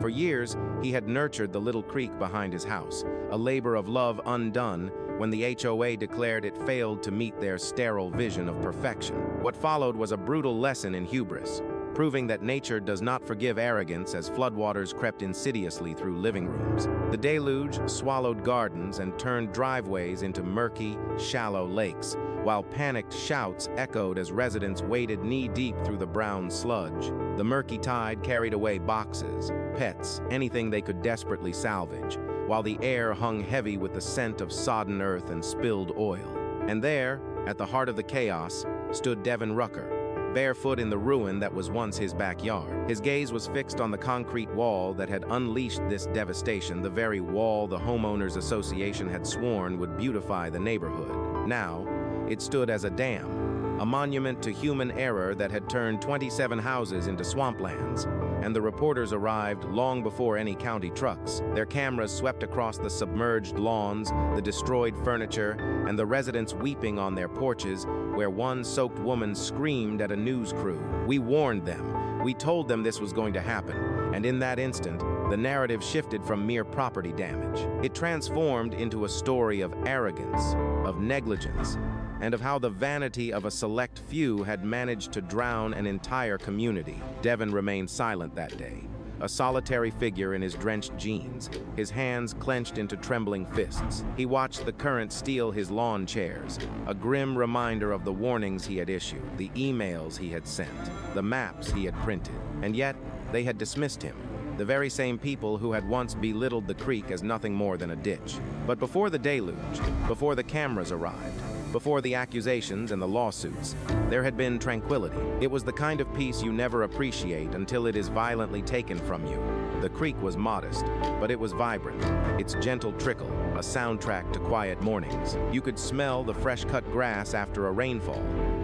For years, he had nurtured the little creek behind his house, a labor of love undone when the HOA declared it failed to meet their sterile vision of perfection. What followed was a brutal lesson in hubris, proving that nature does not forgive arrogance as floodwaters crept insidiously through living rooms. The deluge swallowed gardens and turned driveways into murky, shallow lakes, while panicked shouts echoed as residents waded knee-deep through the brown sludge. The murky tide carried away boxes, pets, anything they could desperately salvage, while the air hung heavy with the scent of sodden earth and spilled oil. And there, at the heart of the chaos, stood Devin Rucker, barefoot in the ruin that was once his backyard. His gaze was fixed on the concrete wall that had unleashed this devastation, the very wall the homeowners association had sworn would beautify the neighborhood. Now, it stood as a dam, a monument to human error that had turned 27 houses into swamplands, and the reporters arrived long before any county trucks. Their cameras swept across the submerged lawns, the destroyed furniture, and the residents weeping on their porches, where one soaked woman screamed at a news crew. "We warned them. We told them this was going to happen." And in that instant, the narrative shifted from mere property damage. It transformed into a story of arrogance, of negligence, and of how the vanity of a select few had managed to drown an entire community. Devin remained silent that day, a solitary figure in his drenched jeans, his hands clenched into trembling fists. He watched the current steal his lawn chairs, a grim reminder of the warnings he had issued, the emails he had sent, the maps he had printed. And yet, they had dismissed him, the very same people who had once belittled the creek as nothing more than a ditch. But before the deluge, before the cameras arrived, before the accusations and the lawsuits, there had been tranquility. It was the kind of peace you never appreciate until it is violently taken from you. The creek was modest, but it was vibrant, its gentle trickle, a soundtrack to quiet mornings. You could smell the fresh-cut grass after a rainfall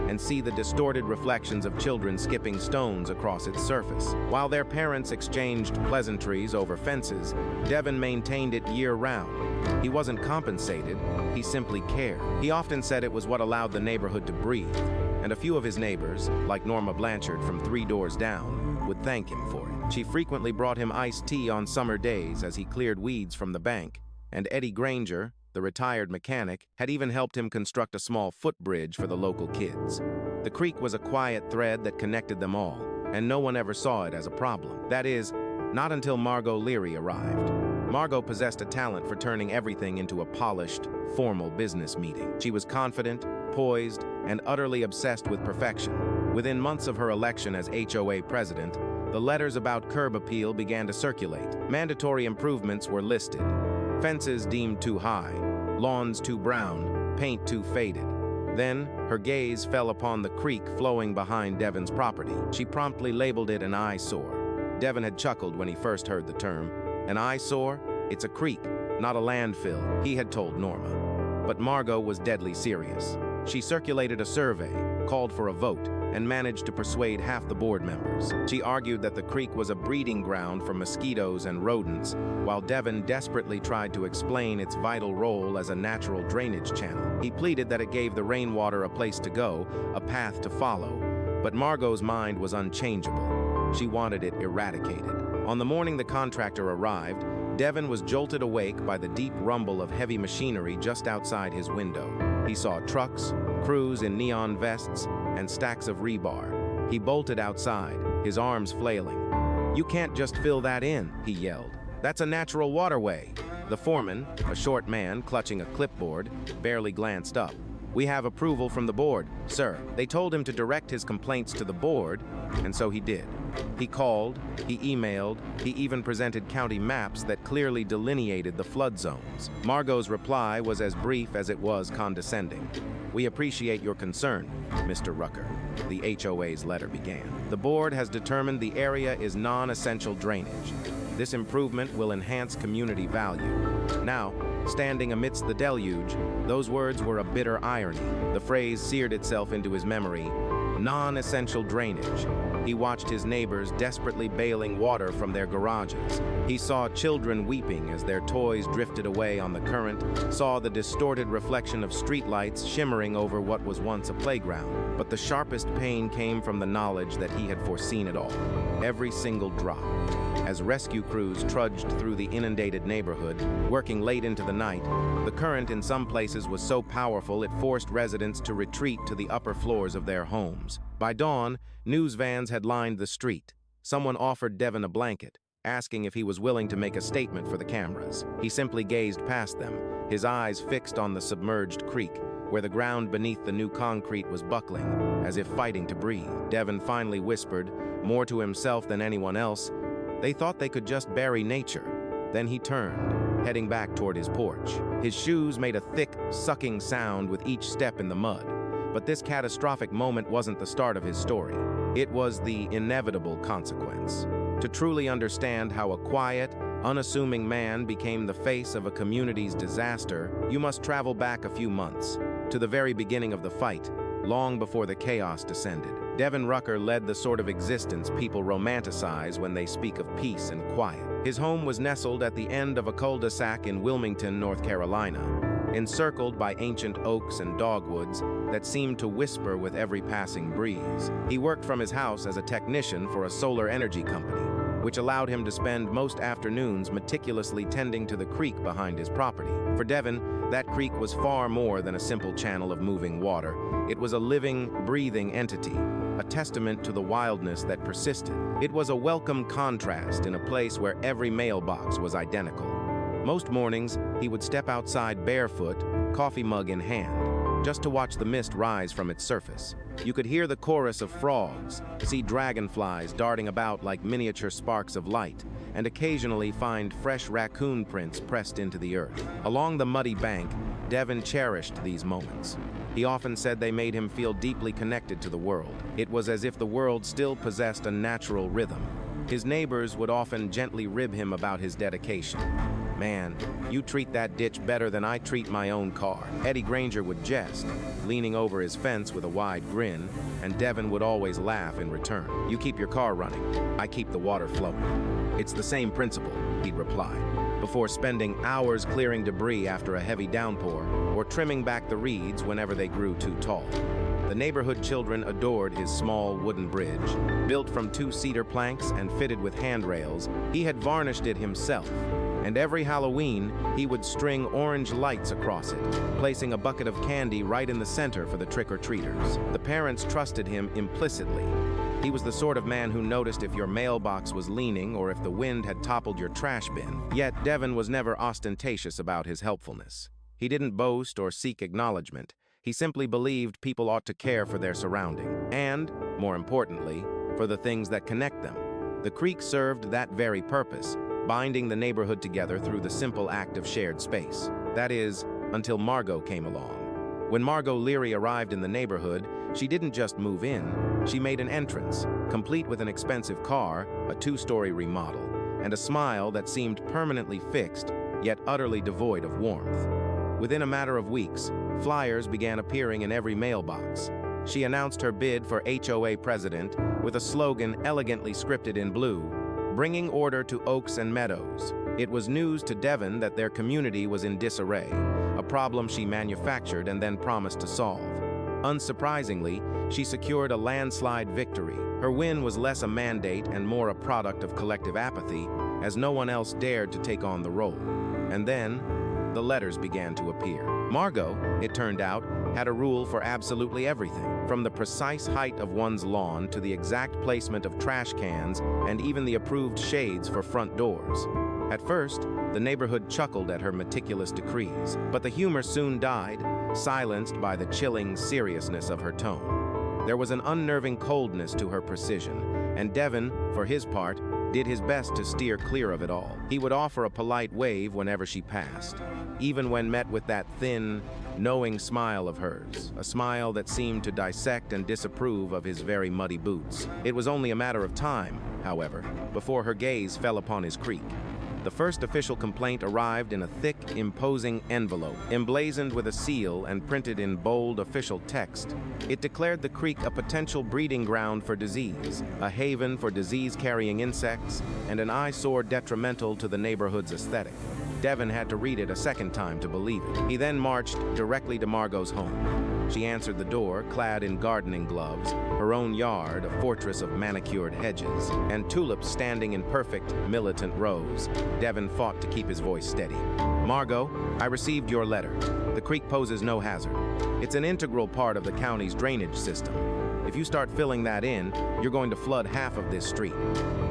and see the distorted reflections of children skipping stones across its surface. While their parents exchanged pleasantries over fences, Devin maintained it year-round. He wasn't compensated, he simply cared. He often said it was what allowed the neighborhood to breathe, and a few of his neighbors, like Norma Blanchard from 3 doors down, would thank him for it. She frequently brought him iced tea on summer days as he cleared weeds from the bank, and Eddie Granger, the retired mechanic, had even helped him construct a small footbridge for the local kids. The creek was a quiet thread that connected them all, and no one ever saw it as a problem. That is, not until Margot Leary arrived. Margot possessed a talent for turning everything into a polished, formal business meeting. She was confident, poised, and utterly obsessed with perfection. Within months of her election as HOA president, the letters about curb appeal began to circulate. Mandatory improvements were listed. Fences deemed too high, lawns too brown, paint too faded. Then, her gaze fell upon the creek flowing behind Devin's property. She promptly labeled it an eyesore. Devin had chuckled when he first heard the term. An eyesore? It's a creek, not a landfill, he had told Norma. But Margot was deadly serious. She circulated a survey, called for a vote, and managed to persuade half the board members. She argued that the creek was a breeding ground for mosquitoes and rodents, while Devin desperately tried to explain its vital role as a natural drainage channel. He pleaded that it gave the rainwater a place to go, a path to follow. But Margot's mind was unchangeable. She wanted it eradicated. On the morning the contractor arrived, Devin was jolted awake by the deep rumble of heavy machinery just outside his window. He saw trucks, crews in neon vests, and stacks of rebar. He bolted outside, his arms flailing. "You can't just fill that in," he yelled. "That's a natural waterway." The foreman, a short man clutching a clipboard, barely glanced up. "We have approval from the board, sir." They told him to direct his complaints to the board, and so he did. He called, he emailed, he even presented county maps that clearly delineated the flood zones. Margot's reply was as brief as it was condescending. "We appreciate your concern, Mr. Rucker," the HOA's letter began. "The board has determined the area is non-essential drainage. This improvement will enhance community value." Now, standing amidst the deluge, those words were a bitter irony. The phrase seared itself into his memory. Non-essential drainage. He watched his neighbors desperately bailing water from their garages. He saw children weeping as their toys drifted away on the current, saw the distorted reflection of streetlights shimmering over what was once a playground. But the sharpest pain came from the knowledge that he had foreseen it all, every single drop. As rescue crews trudged through the inundated neighborhood, working late into the night, the current in some places was so powerful it forced residents to retreat to the upper floors of their homes. By dawn, news vans had lined the street. Someone offered Devin a blanket, asking if he was willing to make a statement for the cameras. He simply gazed past them, his eyes fixed on the submerged creek, where the ground beneath the new concrete was buckling, as if fighting to breathe. Devin finally whispered, more to himself than anyone else, they thought they could just bury nature. Then he turned, heading back toward his porch. His shoes made a thick, sucking sound with each step in the mud. But this catastrophic moment wasn't the start of his story. It was the inevitable consequence. To truly understand how a quiet, unassuming man became the face of a community's disaster, you must travel back a few months, to the very beginning of the fight, long before the chaos descended. Devin Rucker led the sort of existence people romanticize when they speak of peace and quiet. His home was nestled at the end of a cul-de-sac in Wilmington, North Carolina, encircled by ancient oaks and dogwoods that seemed to whisper with every passing breeze. He worked from his house as a technician for a solar energy company, which allowed him to spend most afternoons meticulously tending to the creek behind his property. For Devin, that creek was far more than a simple channel of moving water. It was a living, breathing entity, a testament to the wildness that persisted. It was a welcome contrast in a place where every mailbox was identical. Most mornings, he would step outside barefoot, coffee mug in hand, just to watch the mist rise from its surface. You could hear the chorus of frogs, see dragonflies darting about like miniature sparks of light, and occasionally find fresh raccoon prints pressed into the earth. Along the muddy bank, Devin cherished these moments. He often said they made him feel deeply connected to the world. It was as if the world still possessed a natural rhythm. His neighbors would often gently rib him about his dedication. Man, you treat that ditch better than I treat my own car. Eddie Granger would jest, leaning over his fence with a wide grin, and Devin would always laugh in return. You keep your car running, I keep the water flowing. It's the same principle, he'd reply, before spending hours clearing debris after a heavy downpour or trimming back the reeds whenever they grew too tall. The neighborhood children adored his small wooden bridge. Built from 2 cedar planks and fitted with handrails, he had varnished it himself. And every Halloween, he would string orange lights across it, placing a bucket of candy right in the center for the trick-or-treaters. The parents trusted him implicitly. He was the sort of man who noticed if your mailbox was leaning or if the wind had toppled your trash bin. Yet Devin was never ostentatious about his helpfulness. He didn't boast or seek acknowledgement. He simply believed people ought to care for their surrounding, and, more importantly, for the things that connect them. The creek served that very purpose, binding the neighborhood together through the simple act of shared space. That is, until Margot came along. When Margot Leary arrived in the neighborhood, she didn't just move in, she made an entrance, complete with an expensive car, a 2-story remodel, and a smile that seemed permanently fixed, yet utterly devoid of warmth. Within a matter of weeks, flyers began appearing in every mailbox. She announced her bid for HOA president with a slogan elegantly scripted in blue, bringing order to oaks and meadows. It was news to Devin that their community was in disarray, a problem she manufactured and then promised to solve. Unsurprisingly, she secured a landslide victory. Her win was less a mandate and more a product of collective apathy, as no one else dared to take on the role. And then, the letters began to appear. Margot, it turned out, had a rule for absolutely everything, from the precise height of one's lawn to the exact placement of trash cans and even the approved shades for front doors. At first, the neighborhood chuckled at her meticulous decrees, but the humor soon died, silenced by the chilling seriousness of her tone. There was an unnerving coldness to her precision, and Devin, for his part, did his best to steer clear of it all. He would offer a polite wave whenever she passed, even when met with that thin, knowing smile of hers, a smile that seemed to dissect and disapprove of his very muddy boots. It was only a matter of time, however, before her gaze fell upon his creek. The first official complaint arrived in a thick, imposing envelope, emblazoned with a seal and printed in bold official text. It declared the creek a potential breeding ground for disease, a haven for disease-carrying insects, and an eyesore detrimental to the neighborhood's aesthetic. Devin had to read it a second time to believe it. He then marched directly to Margot's home. She answered the door, clad in gardening gloves, her own yard a fortress of manicured hedges, and tulips standing in perfect, militant rows. Devin fought to keep his voice steady. "Margot, I received your letter. The creek poses no hazard. It's an integral part of the county's drainage system. If you start filling that in, you're going to flood half of this street."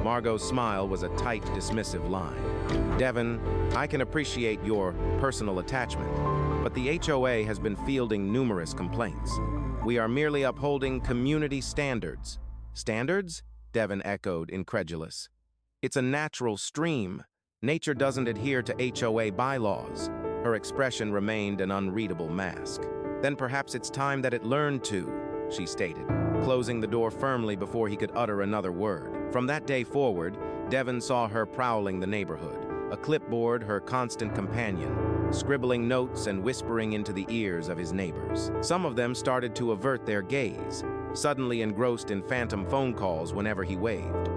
Margot's smile was a tight, dismissive line. "Devin, I can appreciate your personal attachment, but the HOA has been fielding numerous complaints. We are merely upholding community standards." "Standards?" Devin echoed, incredulous. "It's a natural stream. Nature doesn't adhere to HOA bylaws." Her expression remained an unreadable mask. "Then perhaps it's time that it learned to," she stated, closing the door firmly before he could utter another word. From that day forward, Devin saw her prowling the neighborhood, a clipboard her constant companion, scribbling notes and whispering into the ears of his neighbors. Some of them started to avert their gaze, suddenly engrossed in phantom phone calls whenever he waved.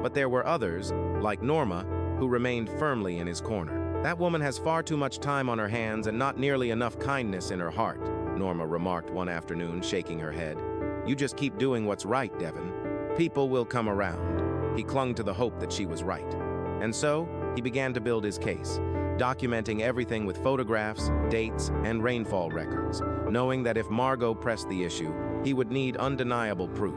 But there were others, like Norma, who remained firmly in his corner. "That woman has far too much time on her hands and not nearly enough kindness in her heart," Norma remarked one afternoon, shaking her head. "You just keep doing what's right, Devin. People will come around." He clung to the hope that she was right. And so, he began to build his case, documenting everything with photographs, dates, and rainfall records, knowing that if Margot pressed the issue, he would need undeniable proof.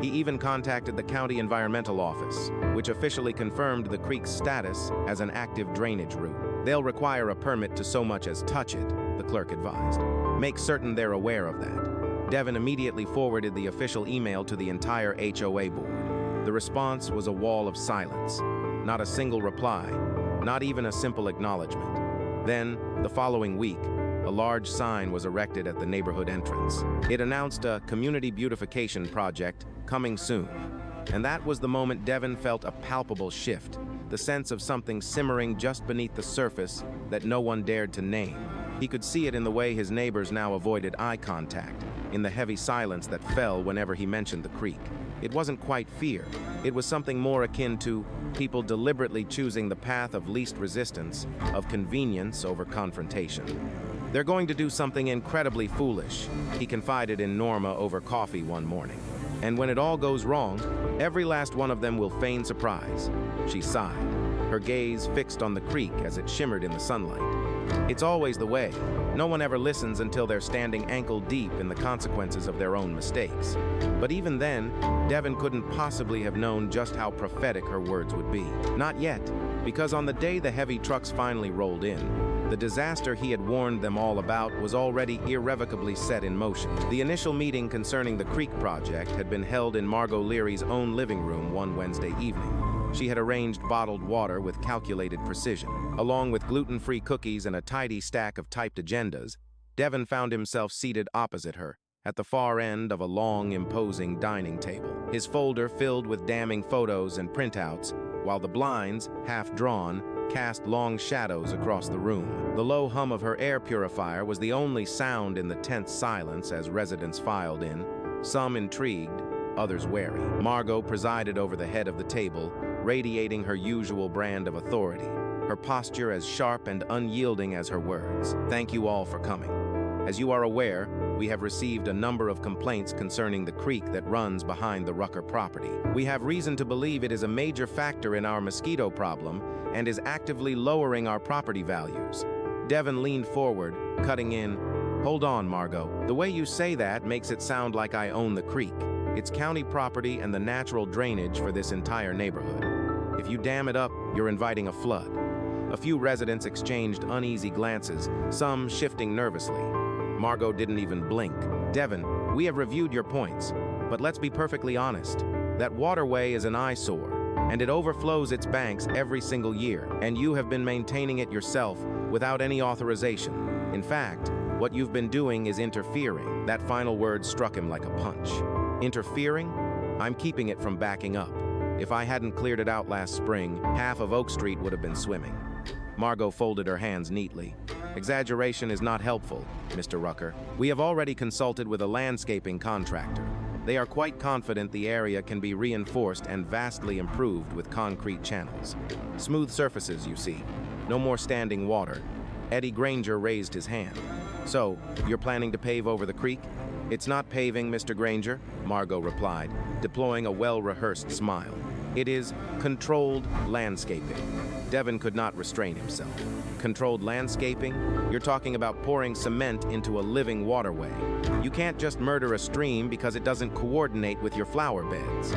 He even contacted the county environmental office, which officially confirmed the creek's status as an active drainage route. "They'll require a permit to so much as touch it," the clerk advised. "Make certain they're aware of that." Devin immediately forwarded the official email to the entire HOA board. The response was a wall of silence. Not a single reply, not even a simple acknowledgement. Then, the following week, a large sign was erected at the neighborhood entrance. It announced a community beautification project coming soon. And that was the moment Devin felt a palpable shift, the sense of something simmering just beneath the surface that no one dared to name. He could see it in the way his neighbors now avoided eye contact, in the heavy silence that fell whenever he mentioned the creek. It wasn't quite fear. It was something more akin to people deliberately choosing the path of least resistance, of convenience over confrontation. "They're going to do something incredibly foolish," he confided in Norma over coffee one morning. "And when it all goes wrong, every last one of them will feign surprise." She sighed, her gaze fixed on the creek as it shimmered in the sunlight. "It's always the way. No one ever listens until they're standing ankle-deep in the consequences of their own mistakes." But even then, Devin couldn't possibly have known just how prophetic her words would be. Not yet, because on the day the heavy trucks finally rolled in, the disaster he had warned them all about was already irrevocably set in motion. The initial meeting concerning the creek project had been held in Margot Leary's own living room one Wednesday evening. She had arranged bottled water with calculated precision. Along with gluten-free cookies and a tidy stack of typed agendas, Devin found himself seated opposite her, at the far end of a long, imposing dining table. His folder filled with damning photos and printouts, while the blinds, half drawn, cast long shadows across the room. The low hum of her air purifier was the only sound in the tense silence as residents filed in, some intrigued, others wary. Margot presided over the head of the table, radiating her usual brand of authority, her posture as sharp and unyielding as her words. "Thank you all for coming. As you are aware, we have received a number of complaints concerning the creek that runs behind the Rucker property. We have reason to believe it is a major factor in our mosquito problem and is actively lowering our property values." Devin leaned forward, cutting in, "Hold on, Margot. The way you say that makes it sound like I own the creek. It's county property and the natural drainage for this entire neighborhood. If you dam it up, you're inviting a flood." A few residents exchanged uneasy glances, some shifting nervously. Margot didn't even blink. "Devin, we have reviewed your points, but let's be perfectly honest. That waterway is an eyesore, and it overflows its banks every single year, and you have been maintaining it yourself without any authorization. In fact, what you've been doing is interfering." That final word struck him like a punch. "Interfering? I'm keeping it from backing up. If I hadn't cleared it out last spring, half of Oak Street would have been swimming. Margot folded her hands neatly. Exaggeration is not helpful, Mr. Rucker. We have already consulted with a landscaping contractor. They are quite confident the area can be reinforced and vastly improved with concrete channels. Smooth surfaces, you see. No more standing water. Eddie Granger raised his hand. So, you're planning to pave over the creek? It's not paving, Mr. Granger, Margot replied, deploying a well-rehearsed smile. It is controlled landscaping. Devin could not restrain himself. Controlled landscaping? You're talking about pouring cement into a living waterway. You can't just murder a stream because it doesn't coordinate with your flower beds.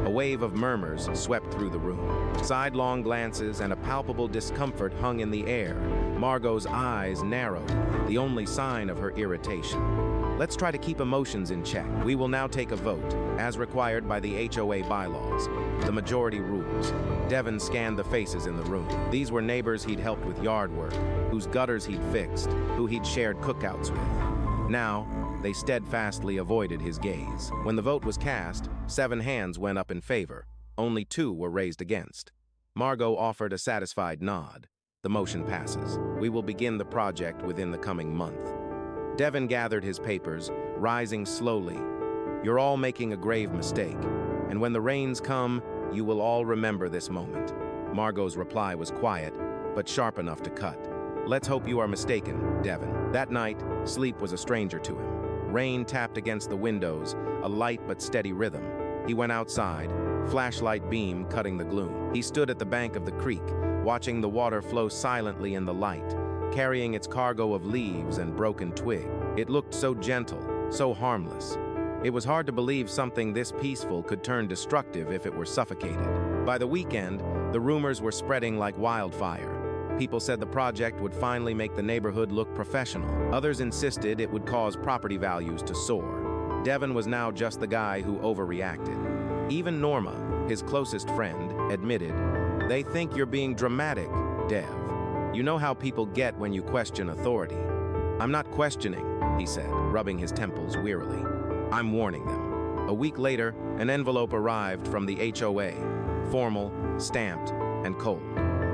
A wave of murmurs swept through the room. Sidelong glances and a palpable discomfort hung in the air. Margot's eyes narrowed, the only sign of her irritation. Let's try to keep emotions in check. We will now take a vote, as required by the HOA bylaws. The majority rules. Devin scanned the faces in the room. These were neighbors he'd helped with yard work, whose gutters he'd fixed, who he'd shared cookouts with. Now, they steadfastly avoided his gaze. When the vote was cast, 7 hands went up in favor. Only 2 were raised against. Margot offered a satisfied nod. The motion passes. We will begin the project within the coming month. Devin gathered his papers, rising slowly. You're all making a grave mistake, and when the rains come, you will all remember this moment. Margot's reply was quiet, but sharp enough to cut. Let's hope you are mistaken, Devin. That night, sleep was a stranger to him. Rain tapped against the windows, a light but steady rhythm. He went outside, flashlight beam cutting the gloom. He stood at the bank of the creek, watching the water flow silently in the light, carrying its cargo of leaves and broken twig. It looked so gentle, so harmless. It was hard to believe something this peaceful could turn destructive if it were suffocated. By the weekend, the rumors were spreading like wildfire. People said the project would finally make the neighborhood look professional. Others insisted it would cause property values to soar. Devin was now just the guy who overreacted. Even Norma, his closest friend, admitted, "They think you're being dramatic, Dev. You know how people get when you question authority." "I'm not questioning," he said, rubbing his temples wearily. "I'm warning them." A week later, an envelope arrived from the HOA, formal, stamped, and cold.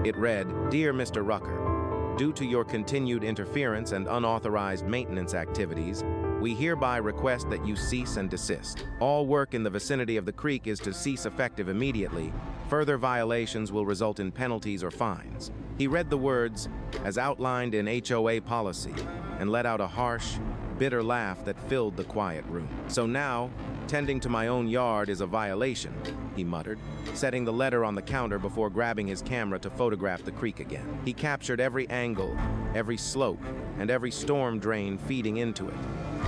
It read, "Dear Mr. Rucker, due to your continued interference and unauthorized maintenance activities, we hereby request that you cease and desist. All work in the vicinity of the creek is to cease effective immediately. Further violations will result in penalties or fines." He read the words, as outlined in HOA policy, and let out a harsh, bitter laugh that filled the quiet room. "So now, tending to my own yard is a violation," he muttered, setting the letter on the counter before grabbing his camera to photograph the creek again. He captured every angle, every slope, and every storm drain feeding into it,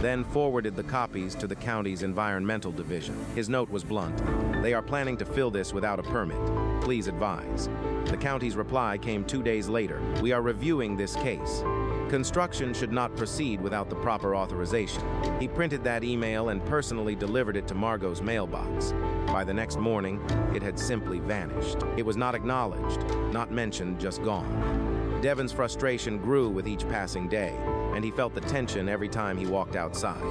then forwarded the copies to the county's environmental division. His note was blunt. "They are planning to fill this without a permit. Please advise." The county's reply came 2 days later. "We are reviewing this case. Construction should not proceed without the proper authorization." He printed that email and personally delivered it to Margot's mailbox. By the next morning, it had simply vanished. It was not acknowledged, not mentioned, just gone. Devin's frustration grew with each passing day, and he felt the tension every time he walked outside.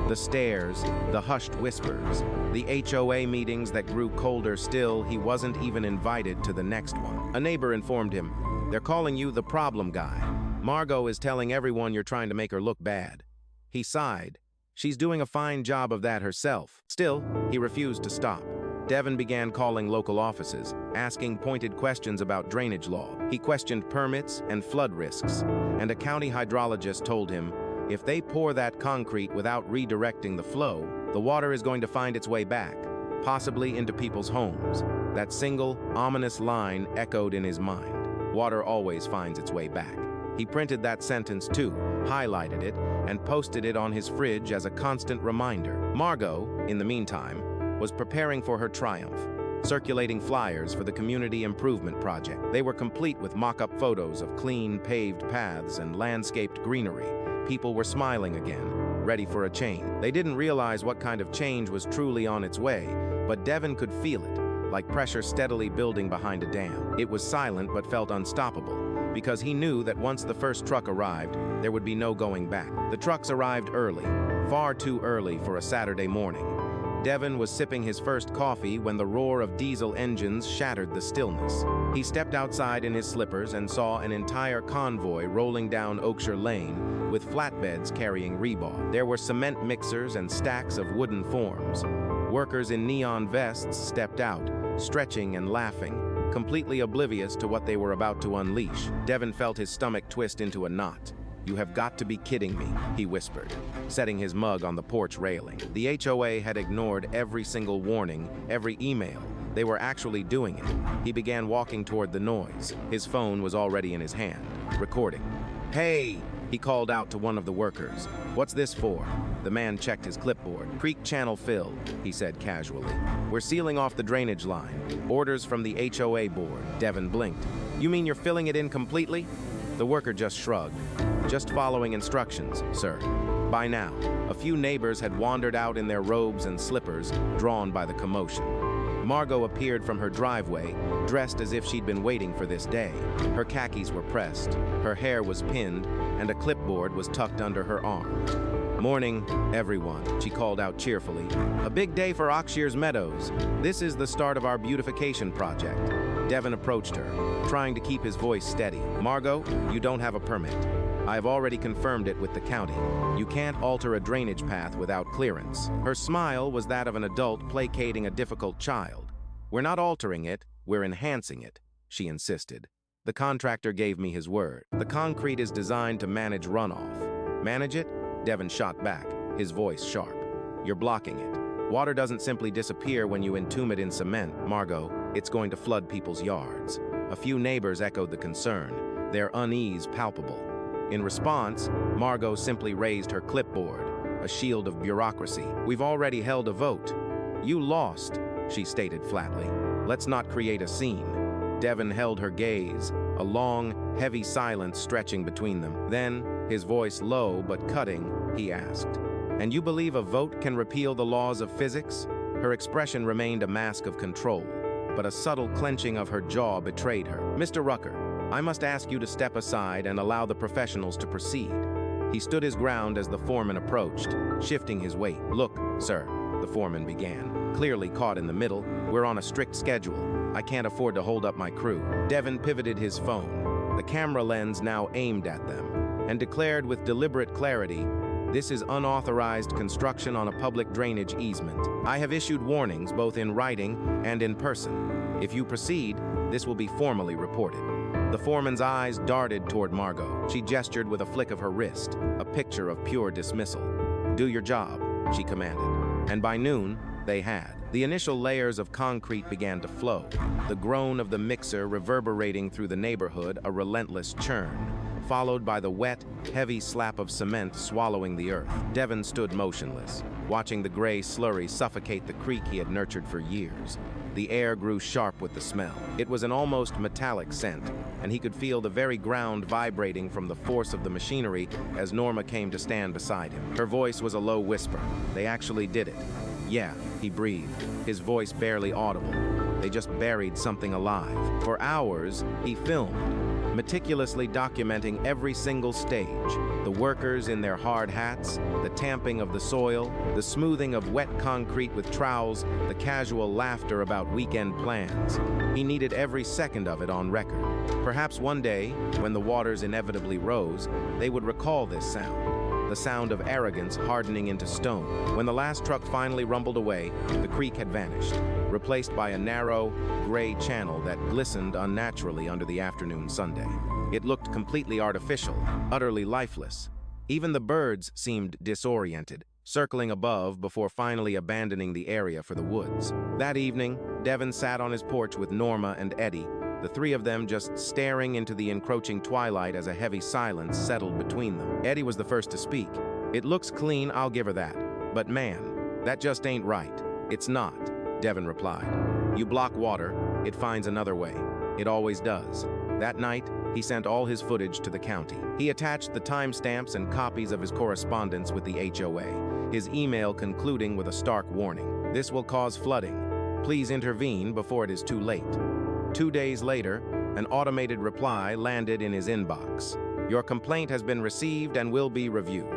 The stares, the hushed whispers, the HOA meetings that grew colder still. He wasn't even invited to the next one. A neighbor informed him, "They're calling you the problem guy. Margot is telling everyone you're trying to make her look bad." He sighed. She's doing a fine job of that herself. Still, he refused to stop. Devin began calling local offices, asking pointed questions about drainage law. He questioned permits and flood risks, and a county hydrologist told him, if they pour that concrete without redirecting the flow, the water is going to find its way back, possibly into people's homes. That single, ominous line echoed in his mind. Water always finds its way back. He printed that sentence too, highlighted it, and posted it on his fridge as a constant reminder. Margot, in the meantime, was preparing for her triumph, circulating flyers for the community improvement project. They were complete with mock-up photos of clean, paved paths and landscaped greenery. People were smiling again, ready for a change. They didn't realize what kind of change was truly on its way, but Devin could feel it, like pressure steadily building behind a dam. It was silent but felt unstoppable, because he knew that once the first truck arrived, there would be no going back. The trucks arrived early, far too early for a Saturday morning. Devin was sipping his first coffee when the roar of diesel engines shattered the stillness. He stepped outside in his slippers and saw an entire convoy rolling down Oakshire Lane with flatbeds carrying rebar. There were cement mixers and stacks of wooden forms. Workers in neon vests stepped out, stretching and laughing, completely oblivious to what they were about to unleash. Devin felt his stomach twist into a knot. "You have got to be kidding me," he whispered, setting his mug on the porch railing. The HOA had ignored every single warning, every email. They were actually doing it. He began walking toward the noise. His phone was already in his hand, recording. "Hey!" he called out to one of the workers. "What's this for?" The man checked his clipboard. "Creek channel filled," he said casually. "We're sealing off the drainage line. Orders from the HOA board." Devin blinked. "You mean you're filling it in completely?" The worker just shrugged. "Just following instructions, sir." By now, a few neighbors had wandered out in their robes and slippers, drawn by the commotion. Margot appeared from her driveway, dressed as if she'd been waiting for this day. Her khakis were pressed, her hair was pinned, and a clipboard was tucked under her arm. "Morning, everyone," she called out cheerfully. "A big day for Oakshire's Meadows. This is the start of our beautification project." Devin approached her, trying to keep his voice steady. "Margot, you don't have a permit. I have already confirmed it with the county. You can't alter a drainage path without clearance." Her smile was that of an adult placating a difficult child. "We're not altering it, we're enhancing it," she insisted. "The contractor gave me his word. The concrete is designed to manage runoff." "Manage it?" Devin shot back, his voice sharp. "You're blocking it. Water doesn't simply disappear when you entomb it in cement, Margot. It's going to flood people's yards." A few neighbors echoed the concern, their unease palpable. In response, Margot simply raised her clipboard, a shield of bureaucracy. "We've already held a vote." "You lost," she stated flatly. "Let's not create a scene." Devin held her gaze, a long, heavy silence stretching between them. Then, his voice low but cutting, he asked, "And you believe a vote can repeal the laws of physics?" Her expression remained a mask of control, but a subtle clenching of her jaw betrayed her. "Mr. Rucker, I must ask you to step aside and allow the professionals to proceed." He stood his ground as the foreman approached, shifting his weight. "Look, sir," the foreman began, clearly caught in the middle. "We're on a strict schedule. I can't afford to hold up my crew." Devin pivoted his phone, the camera lens now aimed at them, and declared with deliberate clarity, "This is unauthorized construction on a public drainage easement. I have issued warnings both in writing and in person. If you proceed, this will be formally reported." The foreman's eyes darted toward Margot. She gestured with a flick of her wrist, a picture of pure dismissal. "Do your job," she commanded. And by noon, they had. The initial layers of concrete began to flow, the groan of the mixer reverberating through the neighborhood, a relentless churn, followed by the wet, heavy slap of cement swallowing the earth. Devin stood motionless, watching the gray slurry suffocate the creek he had nurtured for years. The air grew sharp with the smell. It was an almost metallic scent, and he could feel the very ground vibrating from the force of the machinery as Norma came to stand beside him. Her voice was a low whisper. "They actually did it." "Yeah," he breathed, his voice barely audible. "They just buried something alive." For hours, he filmed, meticulously documenting every single stage. The workers in their hard hats, the tamping of the soil, the smoothing of wet concrete with trowels, the casual laughter about weekend plans. He needed every second of it on record. Perhaps one day, when the waters inevitably rose, they would recall this sound, the sound of arrogance hardening into stone. When the last truck finally rumbled away, the creek had vanished, replaced by a narrow, gray channel that glistened unnaturally under the afternoon sunday. It looked completely artificial, utterly lifeless. Even the birds seemed disoriented, circling above before finally abandoning the area for the woods. That evening, Devin sat on his porch with Norma and Eddie, the three of them just staring into the encroaching twilight as a heavy silence settled between them. Eddie was the first to speak. "It looks clean, I'll give her that. But man, that just ain't right." "It's not," Devin replied. "You block water, it finds another way. It always does." That night, he sent all his footage to the county. He attached the timestamps and copies of his correspondence with the HOA, his email concluding with a stark warning. "This will cause flooding. Please intervene before it is too late." 2 days later, an automated reply landed in his inbox. "Your complaint has been received and will be reviewed."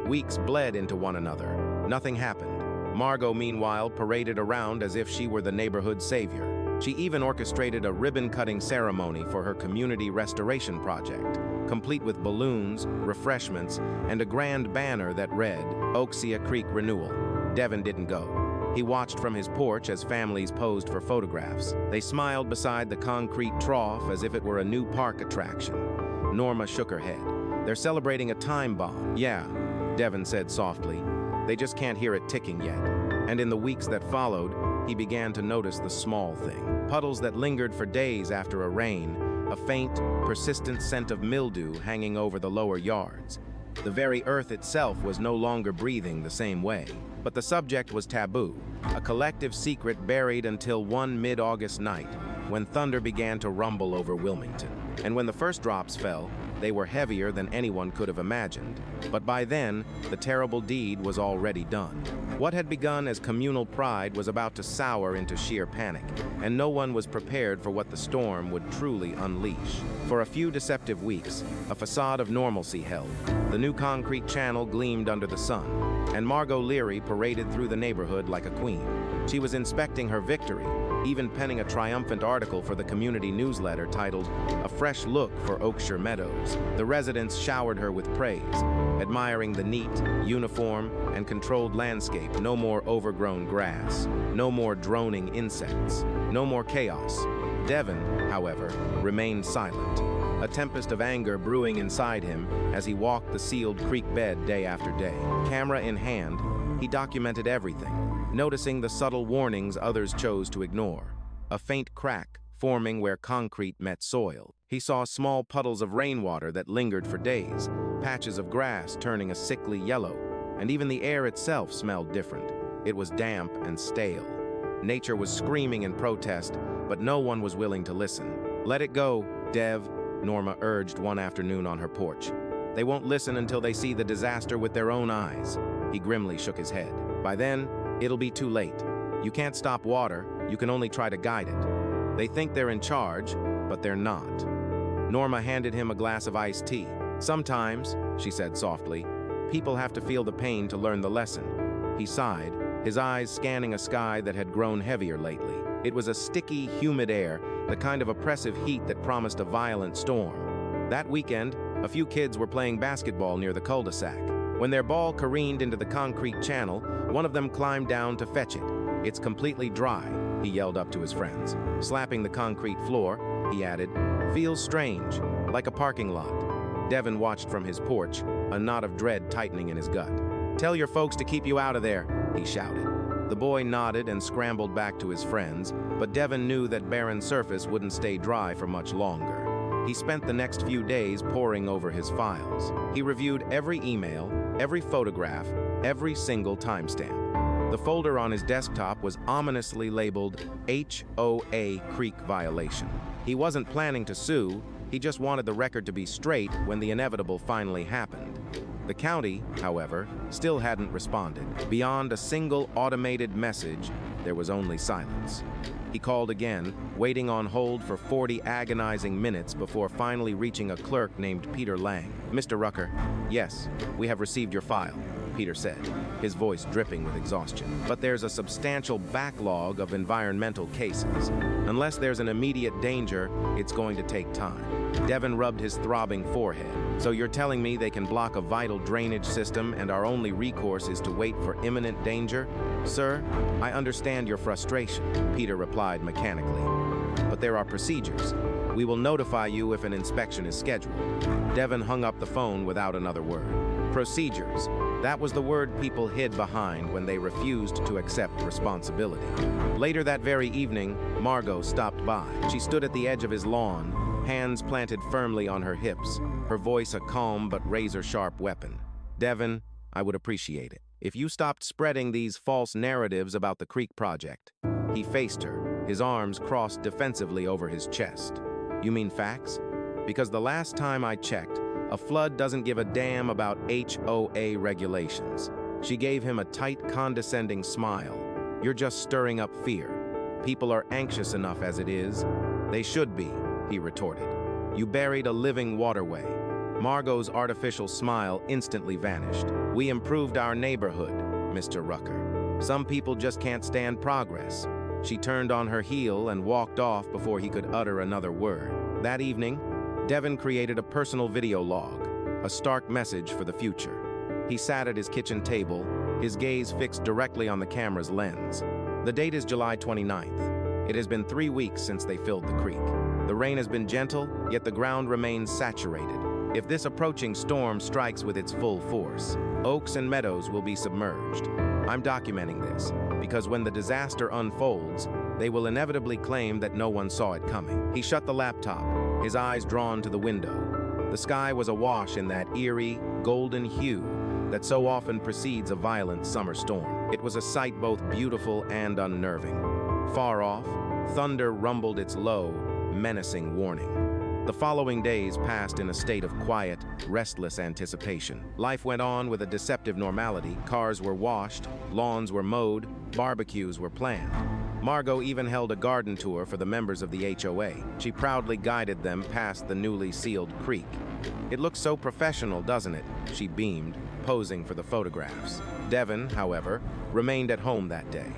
Weeks bled into one another. Nothing happened. Margot, meanwhile, paraded around as if she were the neighborhood savior. She even orchestrated a ribbon-cutting ceremony for her community restoration project, complete with balloons, refreshments, and a grand banner that read, Oaksia Creek Renewal. Devin didn't go. He watched from his porch as families posed for photographs. They smiled beside the concrete trough as if it were a new park attraction. Norma shook her head. They're celebrating a time bomb. Yeah, Devin said softly. They just can't hear it ticking yet. And in the weeks that followed, he began to notice the small thing. Puddles that lingered for days after a rain, a faint, persistent scent of mildew hanging over the lower yards. The very earth itself was no longer breathing the same way. But the subject was taboo, a collective secret buried until one mid-August night, when thunder began to rumble over Wilmington. And when the first drops fell, they were heavier than anyone could have imagined. But by then, the terrible deed was already done. What had begun as communal pride was about to sour into sheer panic, and no one was prepared for what the storm would truly unleash. For a few deceptive weeks, a facade of normalcy held. The new concrete channel gleamed under the sun, and Margot Leary paraded through the neighborhood like a queen. She was inspecting her victory, even penning a triumphant article for the community newsletter titled, A Fresh Look for Oakshire Meadows. The residents showered her with praise, admiring the neat, uniform, and controlled landscape. No more overgrown grass, no more droning insects, no more chaos. Devin, however, remained silent, a tempest of anger brewing inside him as he walked the sealed creek bed day after day. Camera in hand, he documented everything, noticing the subtle warnings others chose to ignore. A faint crack forming where concrete met soil. He saw small puddles of rainwater that lingered for days, patches of grass turning a sickly yellow, and even the air itself smelled different. It was damp and stale. Nature was screaming in protest, but no one was willing to listen. Let it go, Dev, Norma urged one afternoon on her porch. They won't listen until they see the disaster with their own eyes. He grimly shook his head. By then, it'll be too late. You can't stop water, you can only try to guide it. They think they're in charge, but they're not. Norma handed him a glass of iced tea. Sometimes, she said softly, people have to feel the pain to learn the lesson. He sighed, his eyes scanning a sky that had grown heavier lately. It was a sticky, humid air, the kind of oppressive heat that promised a violent storm. That weekend, a few kids were playing basketball near the cul-de-sac. When their ball careened into the concrete channel, one of them climbed down to fetch it. It's completely dry, he yelled up to his friends. Slapping the concrete floor, he added, feels strange, like a parking lot. Devin watched from his porch, a knot of dread tightening in his gut. Tell your folks to keep you out of there, he shouted. The boy nodded and scrambled back to his friends, but Devin knew that barren surface wouldn't stay dry for much longer. He spent the next few days poring over his files. He reviewed every email, every photograph, every single timestamp. The folder on his desktop was ominously labeled HOA Creek Violation. He wasn't planning to sue, he just wanted the record to be straight when the inevitable finally happened. The county, however, still hadn't responded. Beyond a single automated message, there was only silence. He called again, waiting on hold for 40 agonizing minutes before finally reaching a clerk named Peter Lang. Mr. Rucker, yes, we have received your file, Peter said, his voice dripping with exhaustion. But there's a substantial backlog of environmental cases. Unless there's an immediate danger, it's going to take time. Devin rubbed his throbbing forehead. So you're telling me they can block a vital drainage system and our only recourse is to wait for imminent danger? Sir, I understand your frustration, Peter replied mechanically. But there are procedures. We will notify you if an inspection is scheduled. Devin hung up the phone without another word. Procedures. That was the word people hid behind when they refused to accept responsibility. Later that very evening, Margot stopped by. She stood at the edge of his lawn, hands planted firmly on her hips, her voice a calm but razor-sharp weapon. Devin, I would appreciate it if you stopped spreading these false narratives about the Creek Project. He faced her, his arms crossed defensively over his chest. You mean facts? Because the last time I checked, a flood doesn't give a damn about HOA regulations. She gave him a tight, condescending smile. You're just stirring up fear. People are anxious enough as it is. They should be, he retorted. You buried a living waterway. Margot's artificial smile instantly vanished. We improved our neighborhood, Mr. Rucker. Some people just can't stand progress. She turned on her heel and walked off before he could utter another word. That evening, Devin created a personal video log, a stark message for the future. He sat at his kitchen table, his gaze fixed directly on the camera's lens. The date is July 29th. It has been 3 weeks since they filled the creek. The rain has been gentle, yet the ground remains saturated. If this approaching storm strikes with its full force, oaks and meadows will be submerged. I'm documenting this because when the disaster unfolds, they will inevitably claim that no one saw it coming. He shut the laptop, his eyes drawn to the window. The sky was awash in that eerie, golden hue that so often precedes a violent summer storm. It was a sight both beautiful and unnerving. Far off, thunder rumbled its low, menacing warning. The following days passed in a state of quiet, restless anticipation. Life went on with a deceptive normality. Cars were washed, lawns were mowed, barbecues were planned. Margot even held a garden tour for the members of the HOA. She proudly guided them past the newly sealed creek. "It looks so professional, doesn't it?" she beamed, posing for the photographs. Devin, however, remained at home that day.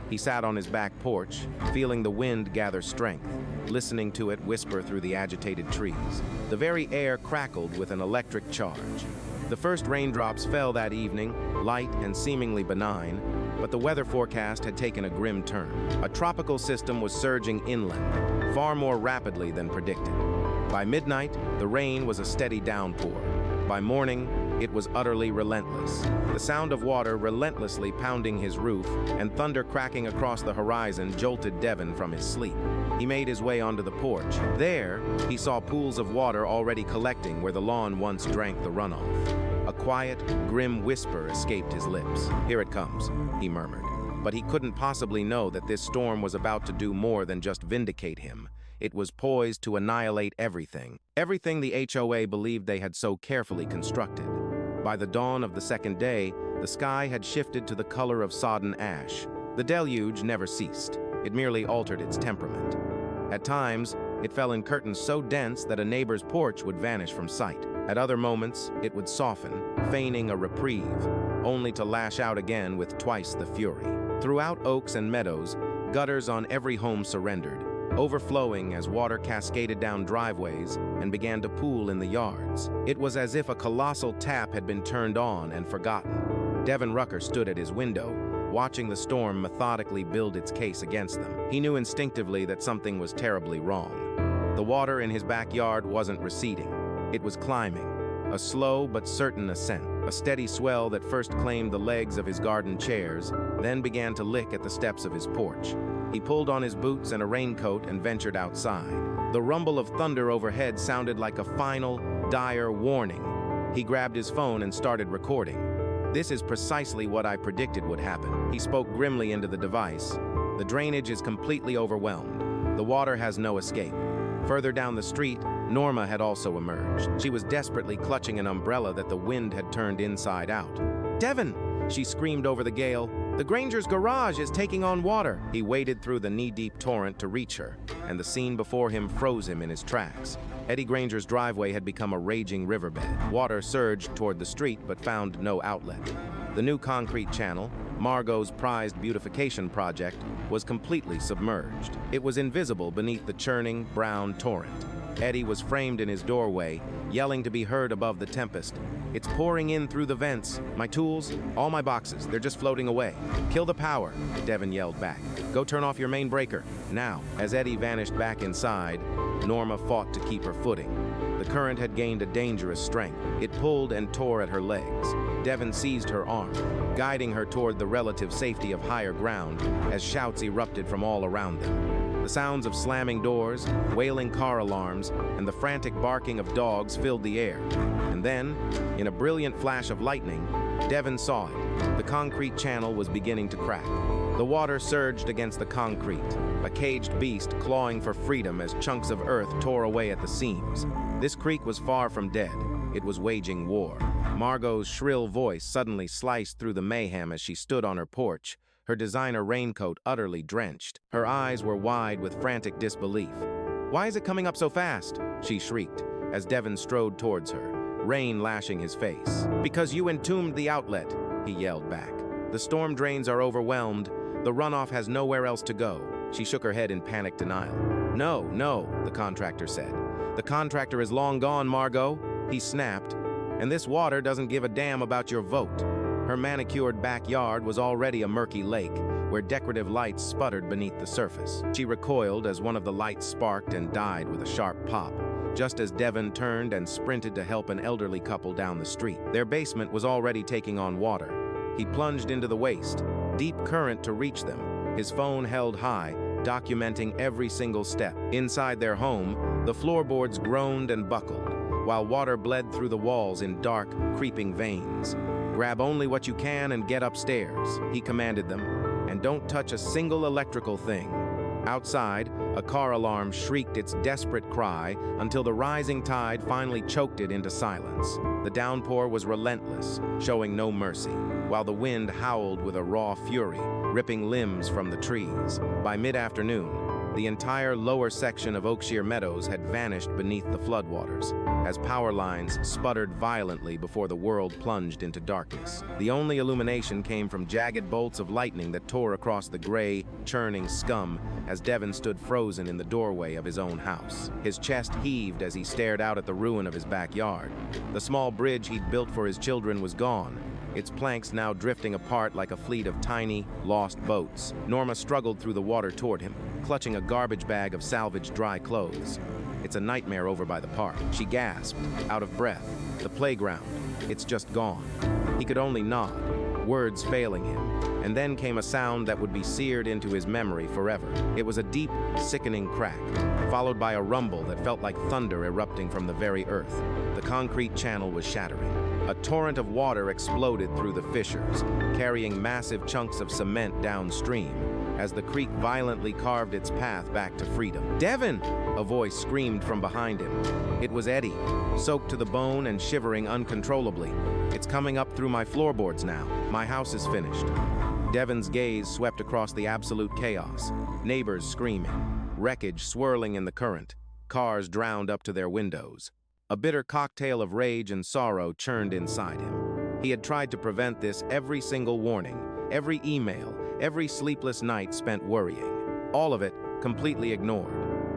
He sat on his back porch, feeling the wind gather strength, listening to it whisper through the agitated trees. The very air crackled with an electric charge. The first raindrops fell that evening, light and seemingly benign, but the weather forecast had taken a grim turn. A tropical system was surging inland, far more rapidly than predicted. By midnight, the rain was a steady downpour. By morning, it was utterly relentless. The sound of water relentlessly pounding his roof and thunder cracking across the horizon jolted Devin from his sleep. He made his way onto the porch. There, he saw pools of water already collecting where the lawn once drank the runoff. A quiet, grim whisper escaped his lips. "Here it comes," he murmured. But he couldn't possibly know that this storm was about to do more than just vindicate him. It was poised to annihilate everything. Everything the HOA believed they had so carefully constructed. By the dawn of the second day, the sky had shifted to the color of sodden ash. The deluge never ceased. It merely altered its temperament. At times, it fell in curtains so dense that a neighbor's porch would vanish from sight. At other moments, it would soften, feigning a reprieve, only to lash out again with twice the fury. Throughout oaks and meadows, gutters on every home surrendered, overflowing as water cascaded down driveways and began to pool in the yards. It was as if a colossal tap had been turned on and forgotten. Devin Rucker stood at his window, watching the storm methodically build its case against them. He knew instinctively that something was terribly wrong. The water in his backyard wasn't receding. It was climbing, a slow but certain ascent, a steady swell that first claimed the legs of his garden chairs, then began to lick at the steps of his porch. He pulled on his boots and a raincoat and ventured outside. The rumble of thunder overhead sounded like a final, dire warning. He grabbed his phone and started recording. "This is precisely what I predicted would happen." He spoke grimly into the device. "The drainage is completely overwhelmed. The water has no escape." Further down the street, Norma had also emerged. She was desperately clutching an umbrella that the wind had turned inside out. "Devin!" she screamed over the gale. "The Granger's garage is taking on water." He waded through the knee-deep torrent to reach her, and the scene before him froze him in his tracks. Eddie Granger's driveway had become a raging riverbed. Water surged toward the street but found no outlet. The new concrete channel, Margot's prized beautification project, was completely submerged. It was invisible beneath the churning, brown torrent. Eddie was framed in his doorway, yelling to be heard above the tempest. "It's pouring in through the vents. My tools, all my boxes, they're just floating away." "Kill the power," Devin yelled back. "Go turn off your main breaker, now." As Eddie vanished back inside, Norma fought to keep her footing. The current had gained a dangerous strength. It pulled and tore at her legs. Devin seized her arm, guiding her toward the relative safety of higher ground as shouts erupted from all around them. The sounds of slamming doors, wailing car alarms, and the frantic barking of dogs filled the air. And then, in a brilliant flash of lightning, Devin saw it. The concrete channel was beginning to crack. The water surged against the concrete, a caged beast clawing for freedom as chunks of earth tore away at the seams. This creek was far from dead. It was waging war. Margot's shrill voice suddenly sliced through the mayhem as she stood on her porch, her designer raincoat utterly drenched. Her eyes were wide with frantic disbelief. "Why is it coming up so fast?" she shrieked, as Devin strode towards her, rain lashing his face. "Because you entombed the outlet," he yelled back. The storm drains are overwhelmed. The runoff has nowhere else to go. She shook her head in panic denial. No, no, the contractor said. The contractor is long gone, Margot, he snapped. And this water doesn't give a damn about your vote. Her manicured backyard was already a murky lake, where decorative lights sputtered beneath the surface. She recoiled as one of the lights sparked and died with a sharp pop, just as Devin turned and sprinted to help an elderly couple down the street. Their basement was already taking on water. He plunged into the waste, deep current to reach them, his phone held high, documenting every single step. Inside their home, the floorboards groaned and buckled, while water bled through the walls in dark, creeping veins. Grab only what you can and get upstairs, he commanded them, and don't touch a single electrical thing. Outside, a car alarm shrieked its desperate cry until the rising tide finally choked it into silence. The downpour was relentless, showing no mercy, while the wind howled with a raw fury, ripping limbs from the trees. By mid-afternoon, the entire lower section of Oakshire Meadows had vanished beneath the floodwaters, as power lines sputtered violently before the world plunged into darkness. The only illumination came from jagged bolts of lightning that tore across the gray, churning scum as Devin stood frozen in the doorway of his own house. His chest heaved as he stared out at the ruin of his backyard. The small bridge he'd built for his children was gone, its planks now drifting apart like a fleet of tiny, lost boats. Norma struggled through the water toward him, clutching a garbage bag of salvaged dry clothes. It's a nightmare over by the park. She gasped, out of breath. The playground. It's just gone. He could only nod, words failing him. And then came a sound that would be seared into his memory forever. It was a deep, sickening crack, followed by a rumble that felt like thunder erupting from the very earth. The concrete channel was shattering. A torrent of water exploded through the fissures, carrying massive chunks of cement downstream, as the creek violently carved its path back to freedom. "Devin!" a voice screamed from behind him. It was Eddie, soaked to the bone and shivering uncontrollably. "It's coming up through my floorboards now. My house is finished." Devin's gaze swept across the absolute chaos. Neighbors screaming, wreckage swirling in the current, cars drowned up to their windows. A bitter cocktail of rage and sorrow churned inside him. He had tried to prevent this every single warning, every email, every sleepless night spent worrying. All of it completely ignored.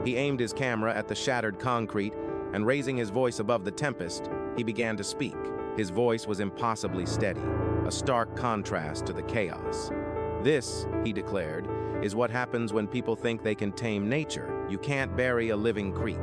He aimed his camera at the shattered concrete, and raising his voice above the tempest, he began to speak. His voice was impossibly steady, a stark contrast to the chaos. "This," he declared, "is what happens when people think they can tame nature. You can't bury a living creek.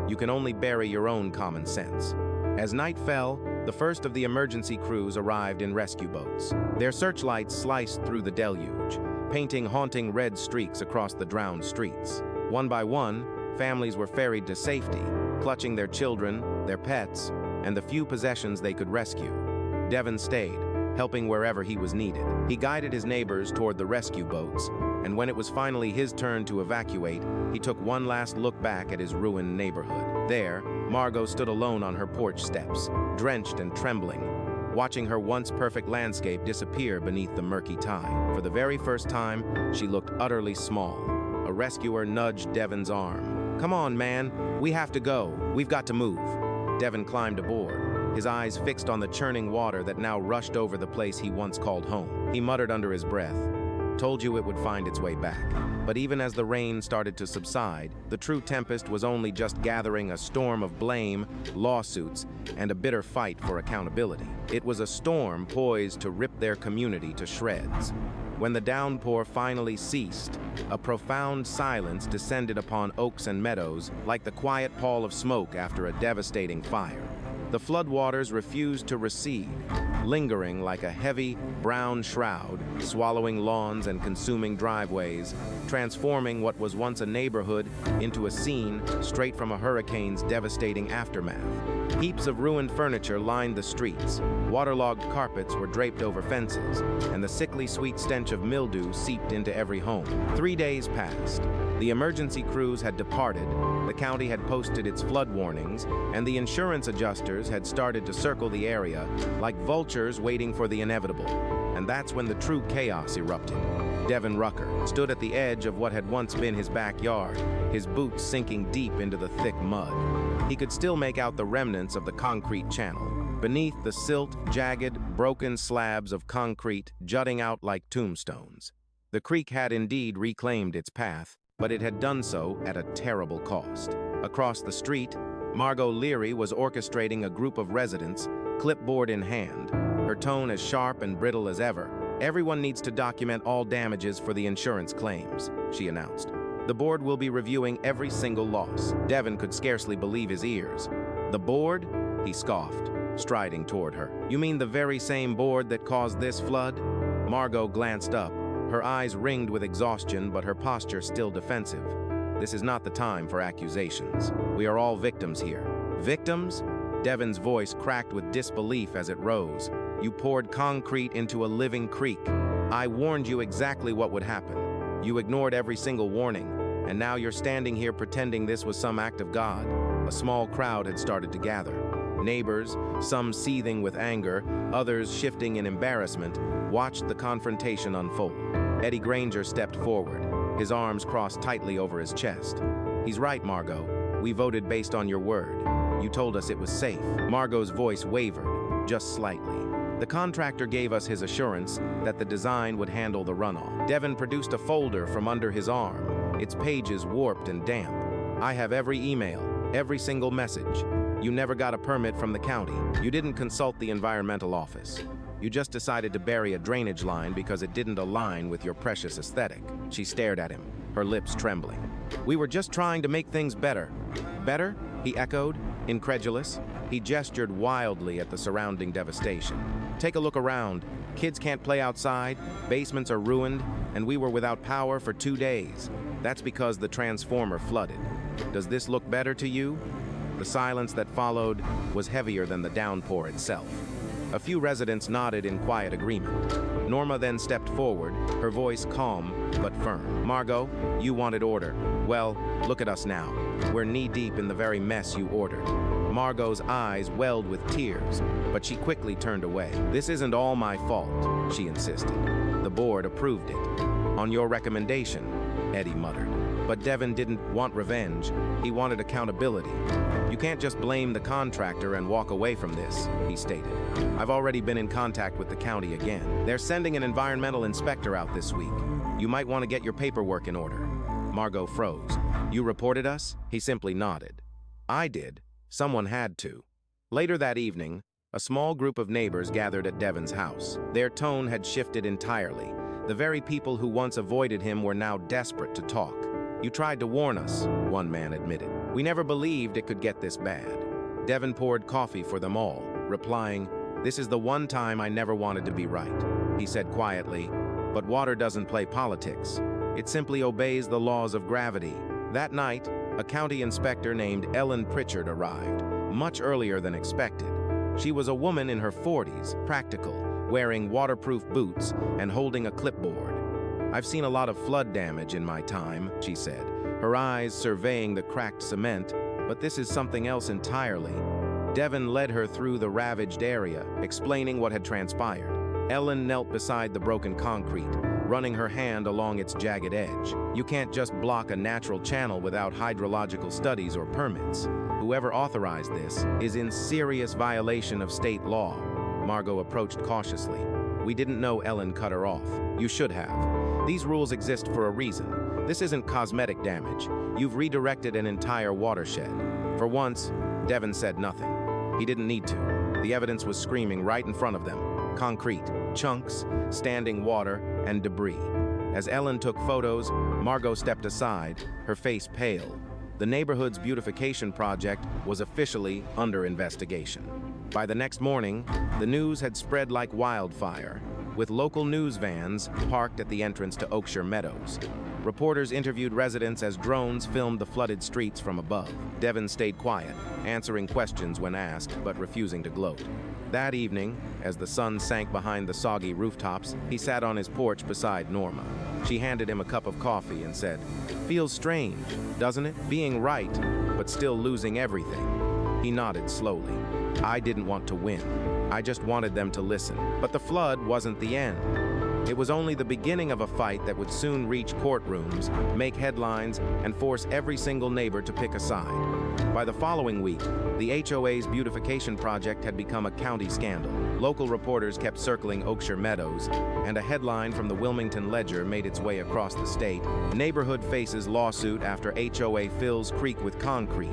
You can only bury your own common sense." As night fell, the first of the emergency crews arrived in rescue boats. Their searchlights sliced through the deluge, painting haunting red streaks across the drowned streets. One by one, families were ferried to safety, clutching their children, their pets, and the few possessions they could rescue. Devin stayed, helping wherever he was needed. He guided his neighbors toward the rescue boats, and when it was finally his turn to evacuate, he took one last look back at his ruined neighborhood. There, Margot stood alone on her porch steps, drenched and trembling, watching her once perfect landscape disappear beneath the murky tide. For the very first time, she looked utterly small. A rescuer nudged Devin's arm. "Come on, man, we have to go. We've got to move." Devin climbed aboard, his eyes fixed on the churning water that now rushed over the place he once called home. He muttered under his breath, "Told you it would find its way back." But even as the rain started to subside, the true tempest was only just gathering a storm of blame, lawsuits, and a bitter fight for accountability. It was a storm poised to rip their community to shreds. When the downpour finally ceased, a profound silence descended upon Oaks and Meadows like the quiet pall of smoke after a devastating fire. The floodwaters refused to recede, lingering like a heavy, brown shroud, swallowing lawns and consuming driveways, transforming what was once a neighborhood into a scene straight from a hurricane's devastating aftermath. Heaps of ruined furniture lined the streets, waterlogged carpets were draped over fences, and the sickly sweet stench of mildew seeped into every home. 3 days passed. The emergency crews had departed, the county had posted its flood warnings, and the insurance adjusters had started to circle the area like vultures waiting for the inevitable. And that's when the true chaos erupted. Devin Rucker stood at the edge of what had once been his backyard, his boots sinking deep into the thick mud. He could still make out the remnants of the concrete channel, beneath the silt, jagged, broken slabs of concrete jutting out like tombstones. The creek had indeed reclaimed its path, but it had done so at a terrible cost. Across the street, Margot Leary was orchestrating a group of residents, clipboard in hand, her tone as sharp and brittle as ever. "Everyone needs to document all damages for the insurance claims," she announced. "The board will be reviewing every single loss." Devin could scarcely believe his ears. "The board?" he scoffed, striding toward her. "You mean the very same board that caused this flood?" Margot glanced up, her eyes ringed with exhaustion but her posture still defensive. "This is not the time for accusations. We are all victims here." "Victims?" Devin's voice cracked with disbelief as it rose. "You poured concrete into a living creek. I warned you exactly what would happen. You ignored every single warning, and now you're standing here pretending this was some act of God." A small crowd had started to gather. Neighbors, some seething with anger, others shifting in embarrassment, watched the confrontation unfold. Eddie Granger stepped forward, his arms crossed tightly over his chest. "He's right, Margot. We voted based on your word. You told us it was safe." Margot's voice wavered, just slightly. "The contractor gave us his assurance that the design would handle the runoff." Devin produced a folder from under his arm, its pages warped and damp. "I have every email, every single message. You never got a permit from the county. You didn't consult the environmental office. You just decided to bury a drainage line because it didn't align with your precious aesthetic." She stared at him, her lips trembling. "We were just trying to make things better." "Better?" he echoed, incredulous. He gestured wildly at the surrounding devastation. "Take a look around. Kids can't play outside, basements are ruined, and we were without power for 2 days. That's because the transformer flooded. Does this look better to you?" The silence that followed was heavier than the downpour itself. A few residents nodded in quiet agreement. Norma then stepped forward, her voice calm but firm. "Margot, you wanted order. Well, look at us now. We're knee-deep in the very mess you ordered." Margot's eyes welled with tears, but she quickly turned away. "This isn't all my fault," she insisted. "The board approved it. On your recommendation," Eddie muttered. But Devin didn't want revenge. He wanted accountability. "You can't just blame the contractor and walk away from this," he stated. "I've already been in contact with the county again. They're sending an environmental inspector out this week. You might want to get your paperwork in order." Margot froze. "You reported us?" He simply nodded. "I did. Someone had to." Later that evening, a small group of neighbors gathered at Devin's house. Their tone had shifted entirely. The very people who once avoided him were now desperate to talk. "You tried to warn us," one man admitted. "We never believed it could get this bad." Devin poured coffee for them all, replying, "This is the one time I never wanted to be right." He said quietly, "But water doesn't play politics. It simply obeys the laws of gravity." That night, a county inspector named Ellen Pritchard arrived, much earlier than expected. She was a woman in her 40s, practical, wearing waterproof boots and holding a clipboard. "I've seen a lot of flood damage in my time," she said, her eyes surveying the cracked cement, "but this is something else entirely." Devin led her through the ravaged area, explaining what had transpired. Ellen knelt beside the broken concrete, running her hand along its jagged edge. "You can't just block a natural channel without hydrological studies or permits. Whoever authorized this is in serious violation of state law." Margot approached cautiously. "We didn't know." Ellen cut her off. "You should have. These rules exist for a reason. This isn't cosmetic damage. You've redirected an entire watershed." For once, Devin said nothing. He didn't need to. The evidence was screaming right in front of them. Concrete, chunks, standing water, and debris. As Ellen took photos, Margot stepped aside, her face pale. The neighborhood's beautification project was officially under investigation. By the next morning, the news had spread like wildfire, with local news vans parked at the entrance to Oakshire Meadows. Reporters interviewed residents as drones filmed the flooded streets from above. Devin stayed quiet, answering questions when asked, but refusing to gloat. That evening, as the sun sank behind the soggy rooftops, he sat on his porch beside Norma. She handed him a cup of coffee and said, "Feels strange, doesn't it? Being right, but still losing everything." He nodded slowly. "I didn't want to win. I just wanted them to listen." But the flood wasn't the end. It was only the beginning of a fight that would soon reach courtrooms, make headlines, and force every single neighbor to pick a side. By the following week, the HOA's beautification project had become a county scandal. Local reporters kept circling Oakshire Meadows, and a headline from the Wilmington Ledger made its way across the state. Neighborhood faces lawsuit after HOA fills creek with concrete.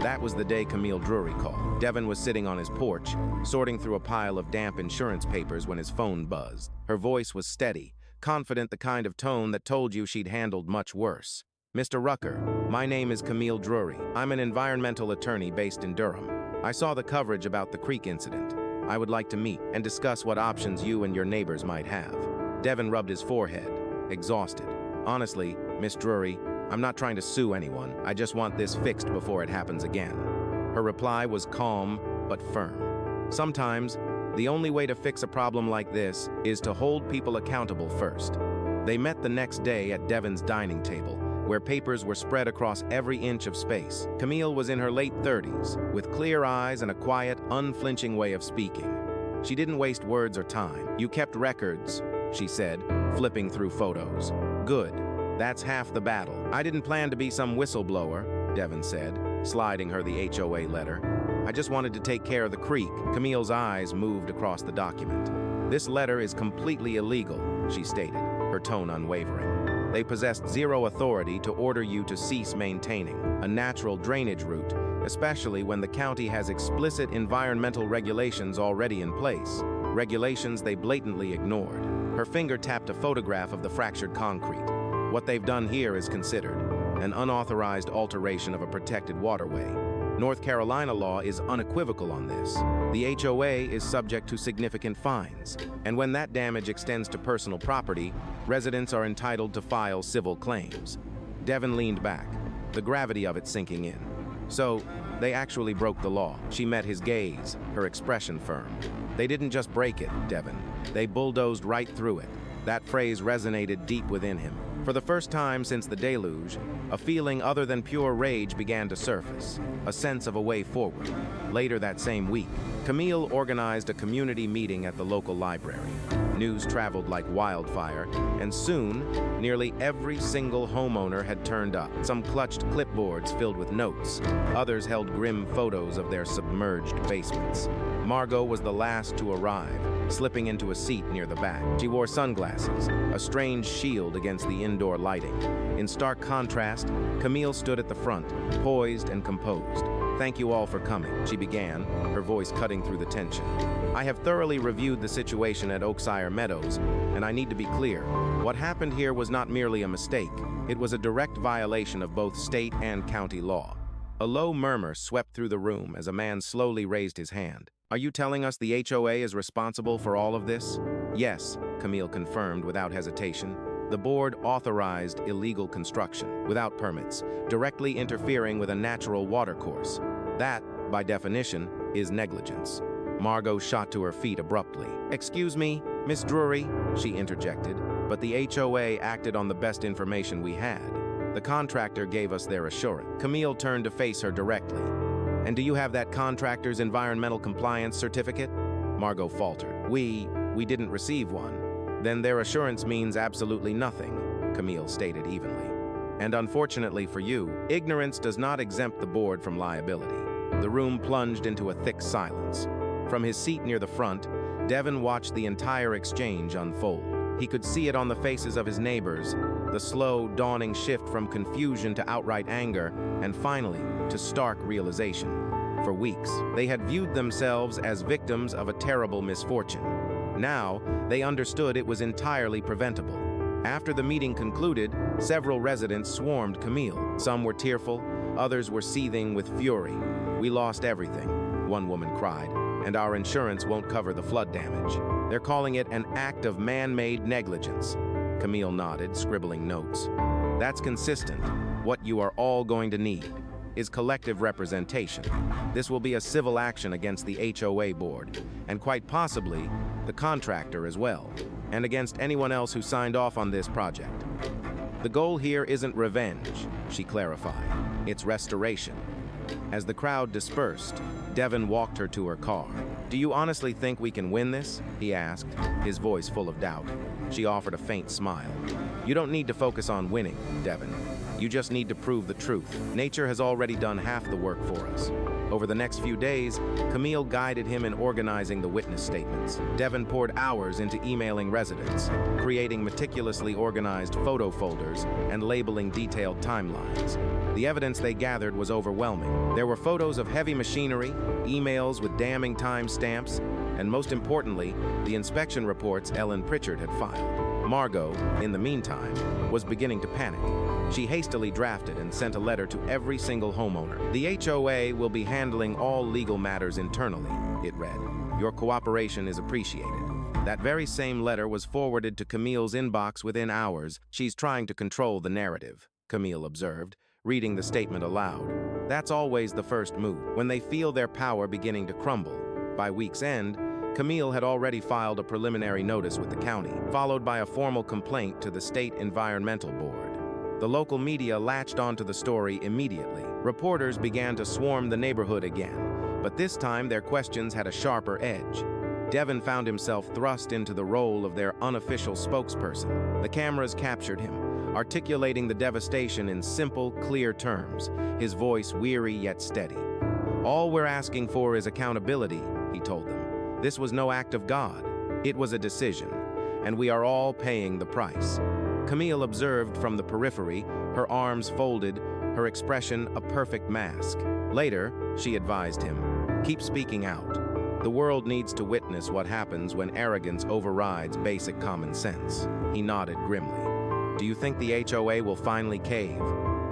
That was the day Camille Drury called. Devin was sitting on his porch, sorting through a pile of damp insurance papers when his phone buzzed. Her voice was steady, confident, the kind of tone that told you she'd handled much worse. Mr. Rucker, my name is Camille Drury. I'm an environmental attorney based in Durham. I saw the coverage about the creek incident. I would like to meet and discuss what options you and your neighbors might have. Devin rubbed his forehead, exhausted. Honestly, Miss Drury, I'm not trying to sue anyone. I just want this fixed before it happens again. Her reply was calm but firm. Sometimes, the only way to fix a problem like this is to hold people accountable first. They met the next day at Devin's dining table, where papers were spread across every inch of space. Camille was in her late 30s, with clear eyes and a quiet, unflinching way of speaking. She didn't waste words or time. You kept records, she said, flipping through photos. Good. That's half the battle. I didn't plan to be some whistleblower, Devin said, sliding her the HOA letter. I just wanted to take care of the creek. Camille's eyes moved across the document. This letter is completely illegal, she stated, her tone unwavering. They possessed zero authority to order you to cease maintaining a natural drainage route, especially when the county has explicit environmental regulations already in place, regulations they blatantly ignored. Her finger tapped a photograph of the fractured concrete. What they've done here is considered an unauthorized alteration of a protected waterway. North Carolina law is unequivocal on this. The HOA is subject to significant fines, and when that damage extends to personal property, residents are entitled to file civil claims. Devin leaned back, the gravity of it sinking in. So, they actually broke the law. She met his gaze, her expression firm. They didn't just break it, Devin. They bulldozed right through it. That phrase resonated deep within him. For the first time since the deluge, a feeling other than pure rage began to surface, a sense of a way forward. Later that same week, Camille organized a community meeting at the local library. News traveled like wildfire, and soon, nearly every single homeowner had turned up. Some clutched clipboards filled with notes. Others held grim photos of their submerged basements. Margot was the last to arrive, slipping into a seat near the back. She wore sunglasses, a strange shield against the indoor lighting. In stark contrast, Camille stood at the front, poised and composed. Thank you all for coming, she began, her voice cutting through the tension. I have thoroughly reviewed the situation at Oakshire Meadows, and I need to be clear. What happened here was not merely a mistake. It was a direct violation of both state and county law. A low murmur swept through the room as a man slowly raised his hand. Are you telling us the HOA is responsible for all of this? Yes, Camille confirmed without hesitation. The board authorized illegal construction, without permits, directly interfering with a natural watercourse. That, by definition, is negligence. Margot shot to her feet abruptly. Excuse me, Miss Drury, she interjected, but the HOA acted on the best information we had. The contractor gave us their assurance. Camille turned to face her directly. And do you have that contractor's environmental compliance certificate? Margot faltered. We didn't receive one. Then their assurance means absolutely nothing, Camille stated evenly. And unfortunately for you, ignorance does not exempt the board from liability. The room plunged into a thick silence. From his seat near the front, Devin watched the entire exchange unfold. He could see it on the faces of his neighbors, the slow, dawning shift from confusion to outright anger, and finally, to stark realization. For weeks, they had viewed themselves as victims of a terrible misfortune. Now, they understood it was entirely preventable. After the meeting concluded, several residents swarmed Camille. Some were tearful, others were seething with fury. We lost everything, one woman cried, and our insurance won't cover the flood damage. They're calling it an act of man-made negligence. Camille nodded, scribbling notes. That's consistent. What you are all going to need is collective representation. This will be a civil action against the HOA board, and quite possibly the contractor as well, and against anyone else who signed off on this project. The goal here isn't revenge, she clarified. It's restoration. As the crowd dispersed, Devin walked her to her car. Do you honestly think we can win this? He asked, his voice full of doubt. She offered a faint smile. You don't need to focus on winning, Devin. You just need to prove the truth. Nature has already done half the work for us. Over the next few days, Camille guided him in organizing the witness statements. Devin poured hours into emailing residents, creating meticulously organized photo folders and labeling detailed timelines. The evidence they gathered was overwhelming. There were photos of heavy machinery, emails with damning timestamps, and most importantly, the inspection reports Ellen Pritchard had filed. Margot, in the meantime, was beginning to panic. She hastily drafted and sent a letter to every single homeowner. The HOA will be handling all legal matters internally, it read. Your cooperation is appreciated. That very same letter was forwarded to Camille's inbox within hours. She's trying to control the narrative, Camille observed, reading the statement aloud. That's always the first move, when they feel their power beginning to crumble. By week's end, Camille had already filed a preliminary notice with the county, followed by a formal complaint to the State Environmental Board. The local media latched onto the story immediately. Reporters began to swarm the neighborhood again, but this time their questions had a sharper edge. Devin found himself thrust into the role of their unofficial spokesperson. The cameras captured him, articulating the devastation in simple, clear terms, his voice weary yet steady. All we're asking for is accountability, he told them. This was no act of God. It was a decision, and we are all paying the price. Camille observed from the periphery, her arms folded, her expression a perfect mask. Later, she advised him, keep speaking out. The world needs to witness what happens when arrogance overrides basic common sense. He nodded grimly. Do you think the HOA will finally cave?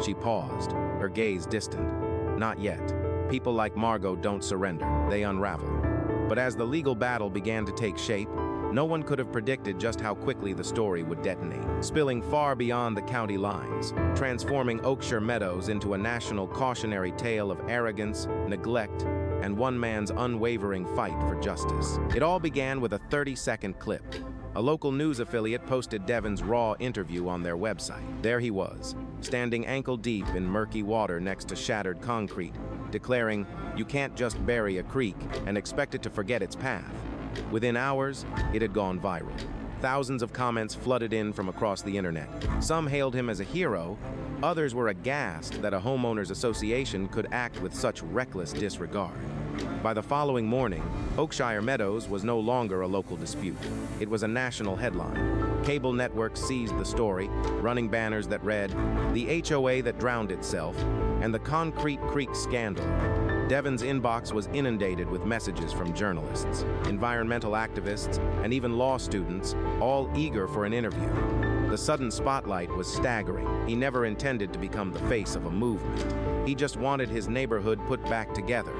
She paused, her gaze distant. Not yet. People like Margot don't surrender, they unravel. But as the legal battle began to take shape, no one could have predicted just how quickly the story would detonate, spilling far beyond the county lines, transforming Oakshire Meadows into a national cautionary tale of arrogance, neglect, and one man's unwavering fight for justice. It all began with a 30-second clip. A local news affiliate posted Devin's raw interview on their website. There he was, standing ankle-deep in murky water next to shattered concrete, declaring, "You can't just bury a creek and expect it to forget its path." Within hours, it had gone viral. Thousands of comments flooded in from across the internet. Some hailed him as a hero, others were aghast that a homeowners association could act with such reckless disregard. By the following morning, Oakshire Meadows was no longer a local dispute. It was a national headline. Cable networks seized the story, running banners that read, "The HOA that drowned itself," and "The Concrete Creek Scandal." Devin's inbox was inundated with messages from journalists, environmental activists, and even law students, all eager for an interview. The sudden spotlight was staggering. He never intended to become the face of a movement. He just wanted his neighborhood put back together.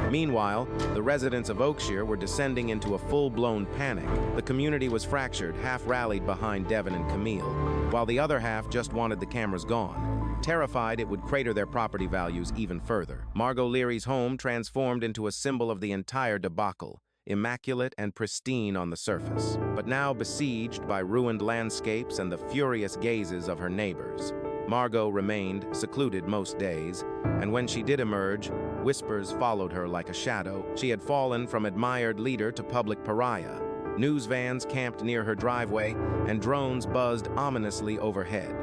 Meanwhile, the residents of Oakshire were descending into a full-blown panic. The community was fractured, half rallied behind Devin and Camille, while the other half just wanted the cameras gone, terrified it would crater their property values even further. Margot Leary's home transformed into a symbol of the entire debacle, immaculate and pristine on the surface, but now besieged by ruined landscapes and the furious gazes of her neighbors. Margot remained secluded most days, and when she did emerge, whispers followed her like a shadow. She had fallen from admired leader to public pariah. News vans camped near her driveway, and drones buzzed ominously overhead.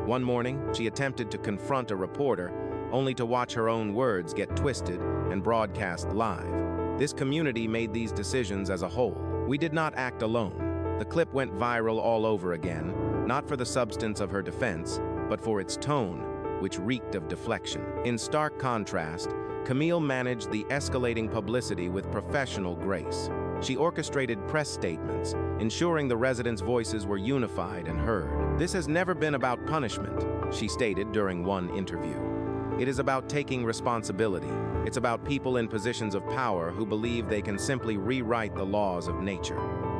One morning, she attempted to confront a reporter, only to watch her own words get twisted and broadcast live. This community made these decisions as a whole. We did not act alone. The clip went viral all over again, not for the substance of her defense, but for its tone, which reeked of deflection. In stark contrast, Camille managed the escalating publicity with professional grace. She orchestrated press statements, ensuring the residents' voices were unified and heard. "This has never been about punishment," she stated during one interview. "It is about taking responsibility. It's about people in positions of power who believe they can simply rewrite the laws of nature."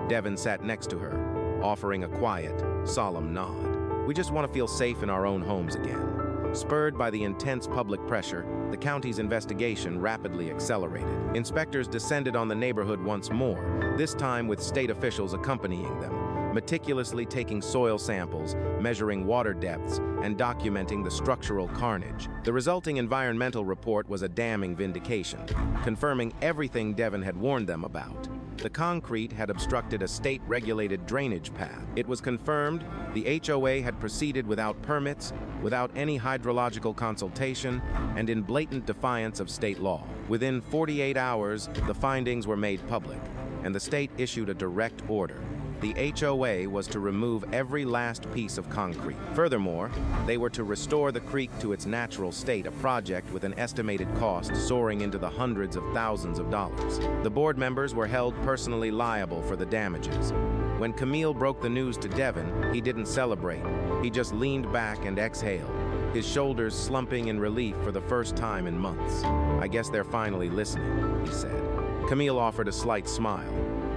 Devin sat next to her, offering a quiet, solemn nod. "We just want to feel safe in our own homes again." Spurred by the intense public pressure, the county's investigation rapidly accelerated. Inspectors descended on the neighborhood once more, this time with state officials accompanying them, meticulously taking soil samples, measuring water depths, and documenting the structural carnage. The resulting environmental report was a damning vindication, confirming everything Devin had warned them about. The concrete had obstructed a state-regulated drainage path. It was confirmed the HOA had proceeded without permits, without any hydrological consultation, and in blatant defiance of state law. Within 48 hours, the findings were made public, and the state issued a direct order. The HOA was to remove every last piece of concrete. Furthermore, they were to restore the creek to its natural state, a project with an estimated cost soaring into the hundreds of thousands of dollars. The board members were held personally liable for the damages. When Camille broke the news to Devin, he didn't celebrate. He just leaned back and exhaled, his shoulders slumping in relief for the first time in months. "I guess they're finally listening," he said. Camille offered a slight smile.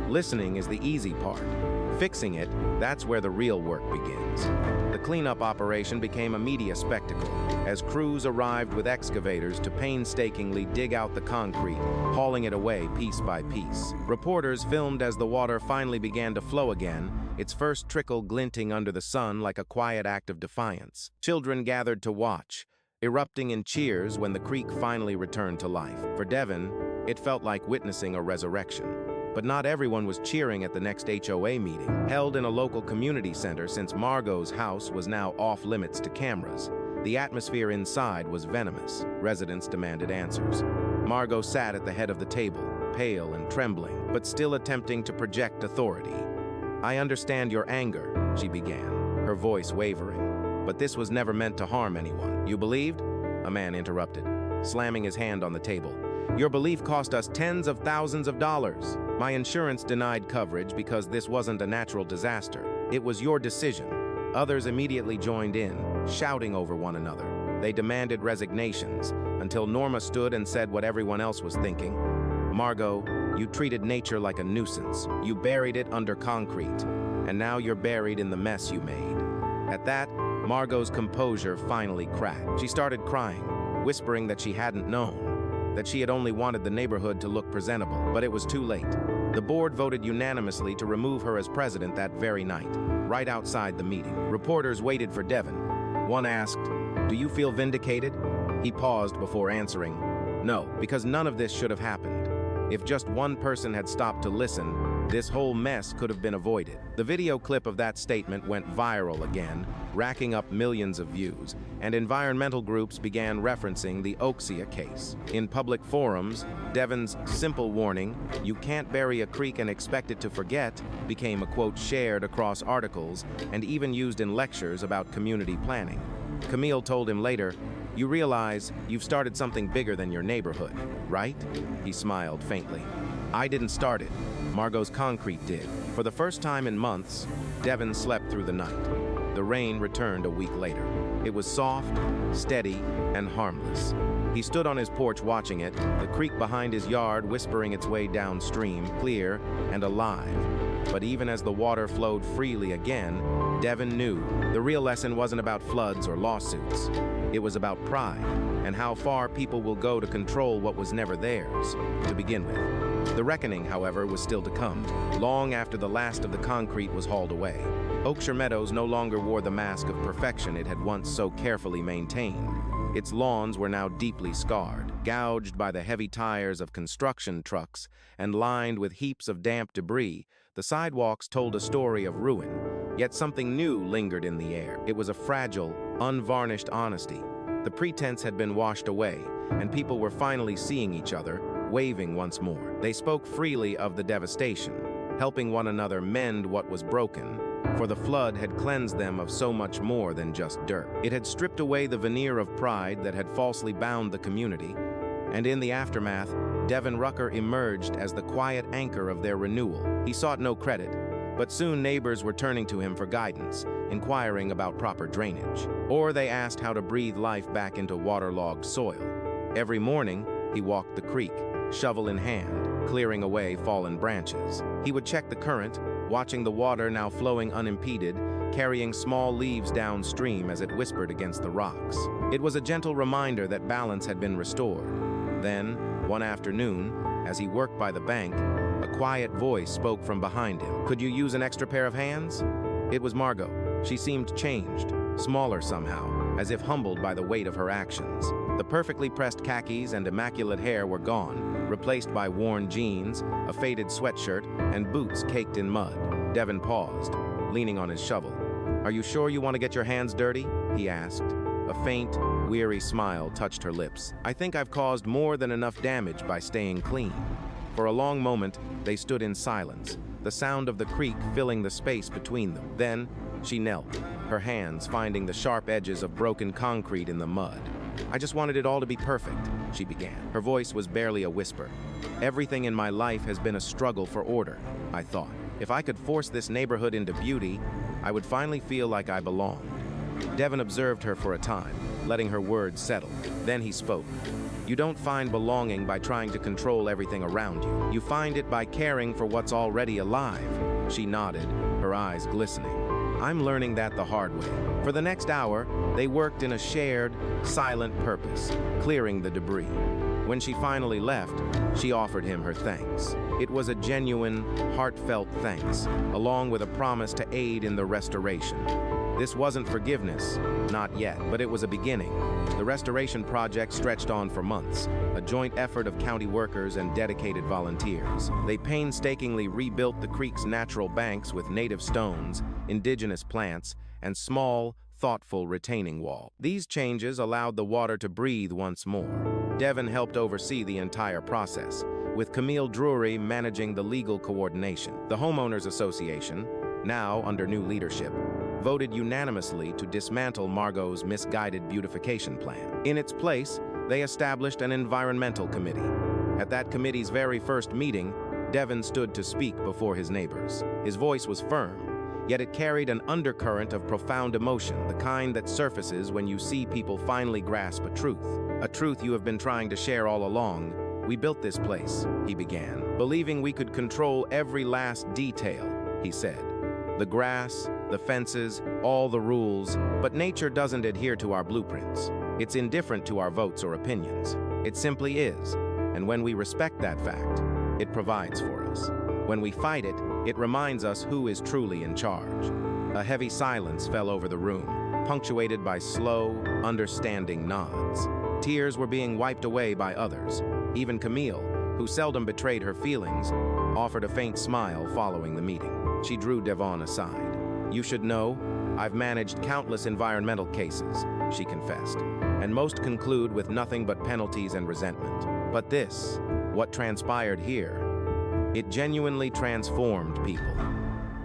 "Listening is the easy part. Fixing it, that's where the real work begins." The cleanup operation became a media spectacle as crews arrived with excavators to painstakingly dig out the concrete, hauling it away piece by piece. Reporters filmed as the water finally began to flow again, its first trickle glinting under the sun like a quiet act of defiance. Children gathered to watch, erupting in cheers when the creek finally returned to life. For Devin, it felt like witnessing a resurrection. But not everyone was cheering at the next HOA meeting, held in a local community center since Margot's house was now off-limits to cameras. The atmosphere inside was venomous. Residents demanded answers. Margot sat at the head of the table, pale and trembling, but still attempting to project authority. "I understand your anger," she began, her voice wavering. "But this was never meant to harm anyone. You believed?" A man interrupted, slamming his hand on the table. "Your belief cost us tens of thousands of dollars. My insurance denied coverage because this wasn't a natural disaster. It was your decision." Others immediately joined in, shouting over one another. They demanded resignations, until Norma stood and said what everyone else was thinking. "Margot, you treated nature like a nuisance. You buried it under concrete, and now you're buried in the mess you made." At that, Margot's composure finally cracked. She started crying, whispering that she hadn't known, that she had only wanted the neighborhood to look presentable, but it was too late. The board voted unanimously to remove her as president that very night, right outside the meeting. Reporters waited for Devin. One asked, "Do you feel vindicated?" He paused before answering, "No, because none of this should have happened. If just one person had stopped to listen, this whole mess could have been avoided." The video clip of that statement went viral again, racking up millions of views, and environmental groups began referencing the Oxia case. In public forums, Devin's simple warning, "You can't bury a creek and expect it to forget," became a quote shared across articles and even used in lectures about community planning. Camille told him later, "You realize you've started something bigger than your neighborhood, right?" He smiled faintly. "I didn't start it. Margot's concrete did." For the first time in months, Devin slept through the night. The rain returned a week later. It was soft, steady, and harmless. He stood on his porch watching it, the creek behind his yard whispering its way downstream, clear and alive. But even as the water flowed freely again, Devin knew the real lesson wasn't about floods or lawsuits. It was about pride and how far people will go to control what was never theirs to begin with. The reckoning, however, was still to come, long after the last of the concrete was hauled away. Oakshire Meadows no longer wore the mask of perfection it had once so carefully maintained. Its lawns were now deeply scarred, gouged by the heavy tires of construction trucks and lined with heaps of damp debris. The sidewalks told a story of ruin, yet something new lingered in the air. It was a fragile, unvarnished honesty. The pretense had been washed away, and people were finally seeing each other, waving once more. They spoke freely of the devastation, helping one another mend what was broken, for the flood had cleansed them of so much more than just dirt. It had stripped away the veneer of pride that had falsely bound the community, and in the aftermath, Devin Rucker emerged as the quiet anchor of their renewal. He sought no credit, but soon neighbors were turning to him for guidance, inquiring about proper drainage. Or they asked how to breathe life back into waterlogged soil. Every morning, he walked the creek, shovel in hand, clearing away fallen branches. He would check the current, watching the water now flowing unimpeded, carrying small leaves downstream as it whispered against the rocks. It was a gentle reminder that balance had been restored. Then, one afternoon, as he worked by the bank, a quiet voice spoke from behind him. "Could you use an extra pair of hands?" It was Margot. She seemed changed, smaller somehow, as if humbled by the weight of her actions. The perfectly pressed khakis and immaculate hair were gone, replaced by worn jeans, a faded sweatshirt, and boots caked in mud. Devin paused, leaning on his shovel. "Are you sure you want to get your hands dirty?" he asked. A faint, weary smile touched her lips. "I think I've caused more than enough damage by staying clean." For a long moment, they stood in silence, the sound of the creek filling the space between them. Then, she knelt, her hands finding the sharp edges of broken concrete in the mud. "I just wanted it all to be perfect," she began. Her voice was barely a whisper. "Everything in my life has been a struggle for order, I thought. If I could force this neighborhood into beauty, I would finally feel like I belonged." Devin observed her for a time, letting her words settle. Then he spoke. "You don't find belonging by trying to control everything around you. You find it by caring for what's already alive." She nodded, her eyes glistening. "I'm learning that the hard way." For the next hour, they worked in a shared, silent purpose, clearing the debris. When she finally left, she offered him her thanks. It was a genuine, heartfelt thanks, along with a promise to aid in the restoration. This wasn't forgiveness, not yet, but it was a beginning. The restoration project stretched on for months, a joint effort of county workers and dedicated volunteers. They painstakingly rebuilt the creek's natural banks with native stones, indigenous plants, and small, thoughtful retaining wall. These changes allowed the water to breathe once more. Devin helped oversee the entire process, with Camille Drury managing the legal coordination. The Homeowners Association, now under new leadership, voted unanimously to dismantle Margot's misguided beautification plan. In its place, they established an environmental committee. At that committee's very first meeting, Devin stood to speak before his neighbors. His voice was firm, yet it carried an undercurrent of profound emotion, the kind that surfaces when you see people finally grasp a truth you have been trying to share all along. "We built this place," he began, "believing we could control every last detail," he said. "The grass, the fences, all the rules, but nature doesn't adhere to our blueprints. It's indifferent to our votes or opinions. It simply is, and when we respect that fact, it provides for us. When we fight it, it reminds us who is truly in charge." A heavy silence fell over the room, punctuated by slow, understanding nods. Tears were being wiped away by others. Even Camille, who seldom betrayed her feelings, offered a faint smile following the meeting. She drew Devon aside. "You should know, I've managed countless environmental cases," she confessed, "and most conclude with nothing but penalties and resentment. But this, what transpired here, it genuinely transformed people."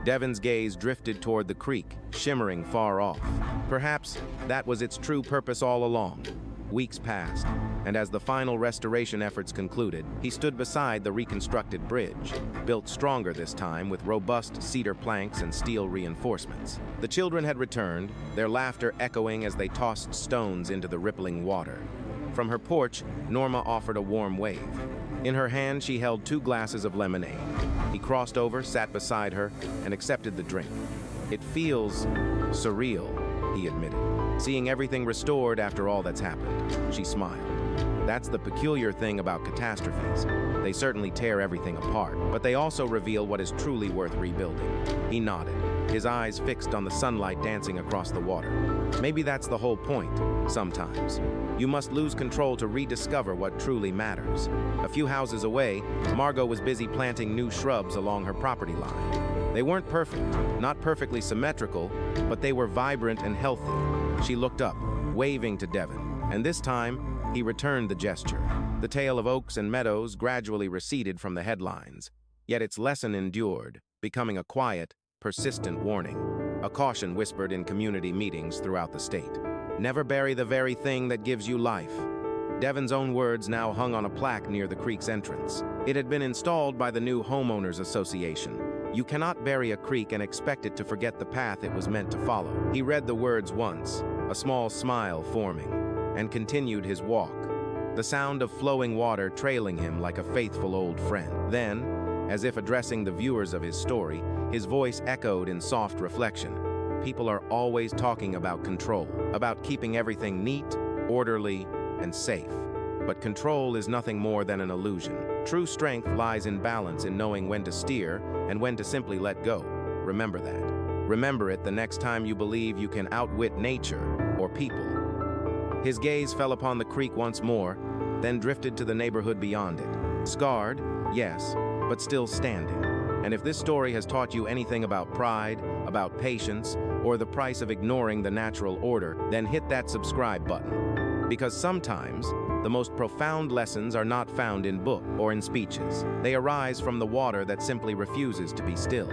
Devin's gaze drifted toward the creek, shimmering far off. Perhaps that was its true purpose all along. Weeks passed, and as the final restoration efforts concluded, he stood beside the reconstructed bridge, built stronger this time with robust cedar planks and steel reinforcements. The children had returned, their laughter echoing as they tossed stones into the rippling water. From her porch, Norma offered a warm wave. In her hand, she held 2 glasses of lemonade. He crossed over, sat beside her, and accepted the drink. "It feels surreal," he admitted, "seeing everything restored after all that's happened." She smiled. "That's the peculiar thing about catastrophes. They certainly tear everything apart, but they also reveal what is truly worth rebuilding." He nodded, his eyes fixed on the sunlight dancing across the water. "Maybe that's the whole point, sometimes. You must lose control to rediscover what truly matters." A few houses away, Margot was busy planting new shrubs along her property line. They weren't perfect, not perfectly symmetrical, but they were vibrant and healthy. She looked up, waving to Devin, and this time, he returned the gesture. The tale of oaks and meadows gradually receded from the headlines, yet its lesson endured, becoming a quiet, persistent warning, a caution whispered in community meetings throughout the state. "Never bury the very thing that gives you life." Devin's own words now hung on a plaque near the creek's entrance. It had been installed by the new Homeowners Association. "You cannot bury a creek and expect it to forget the path it was meant to follow." He read the words once, a small smile forming, and continued his walk, the sound of flowing water trailing him like a faithful old friend. Then, as if addressing the viewers of his story, his voice echoed in soft reflection. "People are always talking about control, about keeping everything neat, orderly, and safe. But control is nothing more than an illusion. True strength lies in balance, in knowing when to steer and when to simply let go. Remember that. Remember it the next time you believe you can outwit nature or people." His gaze fell upon the creek once more, then drifted to the neighborhood beyond it. Scarred, yes, but still standing. And if this story has taught you anything about pride, about patience, or the price of ignoring the natural order, then hit that subscribe button. Because sometimes, the most profound lessons are not found in book or in speeches. They arise from the water that simply refuses to be still.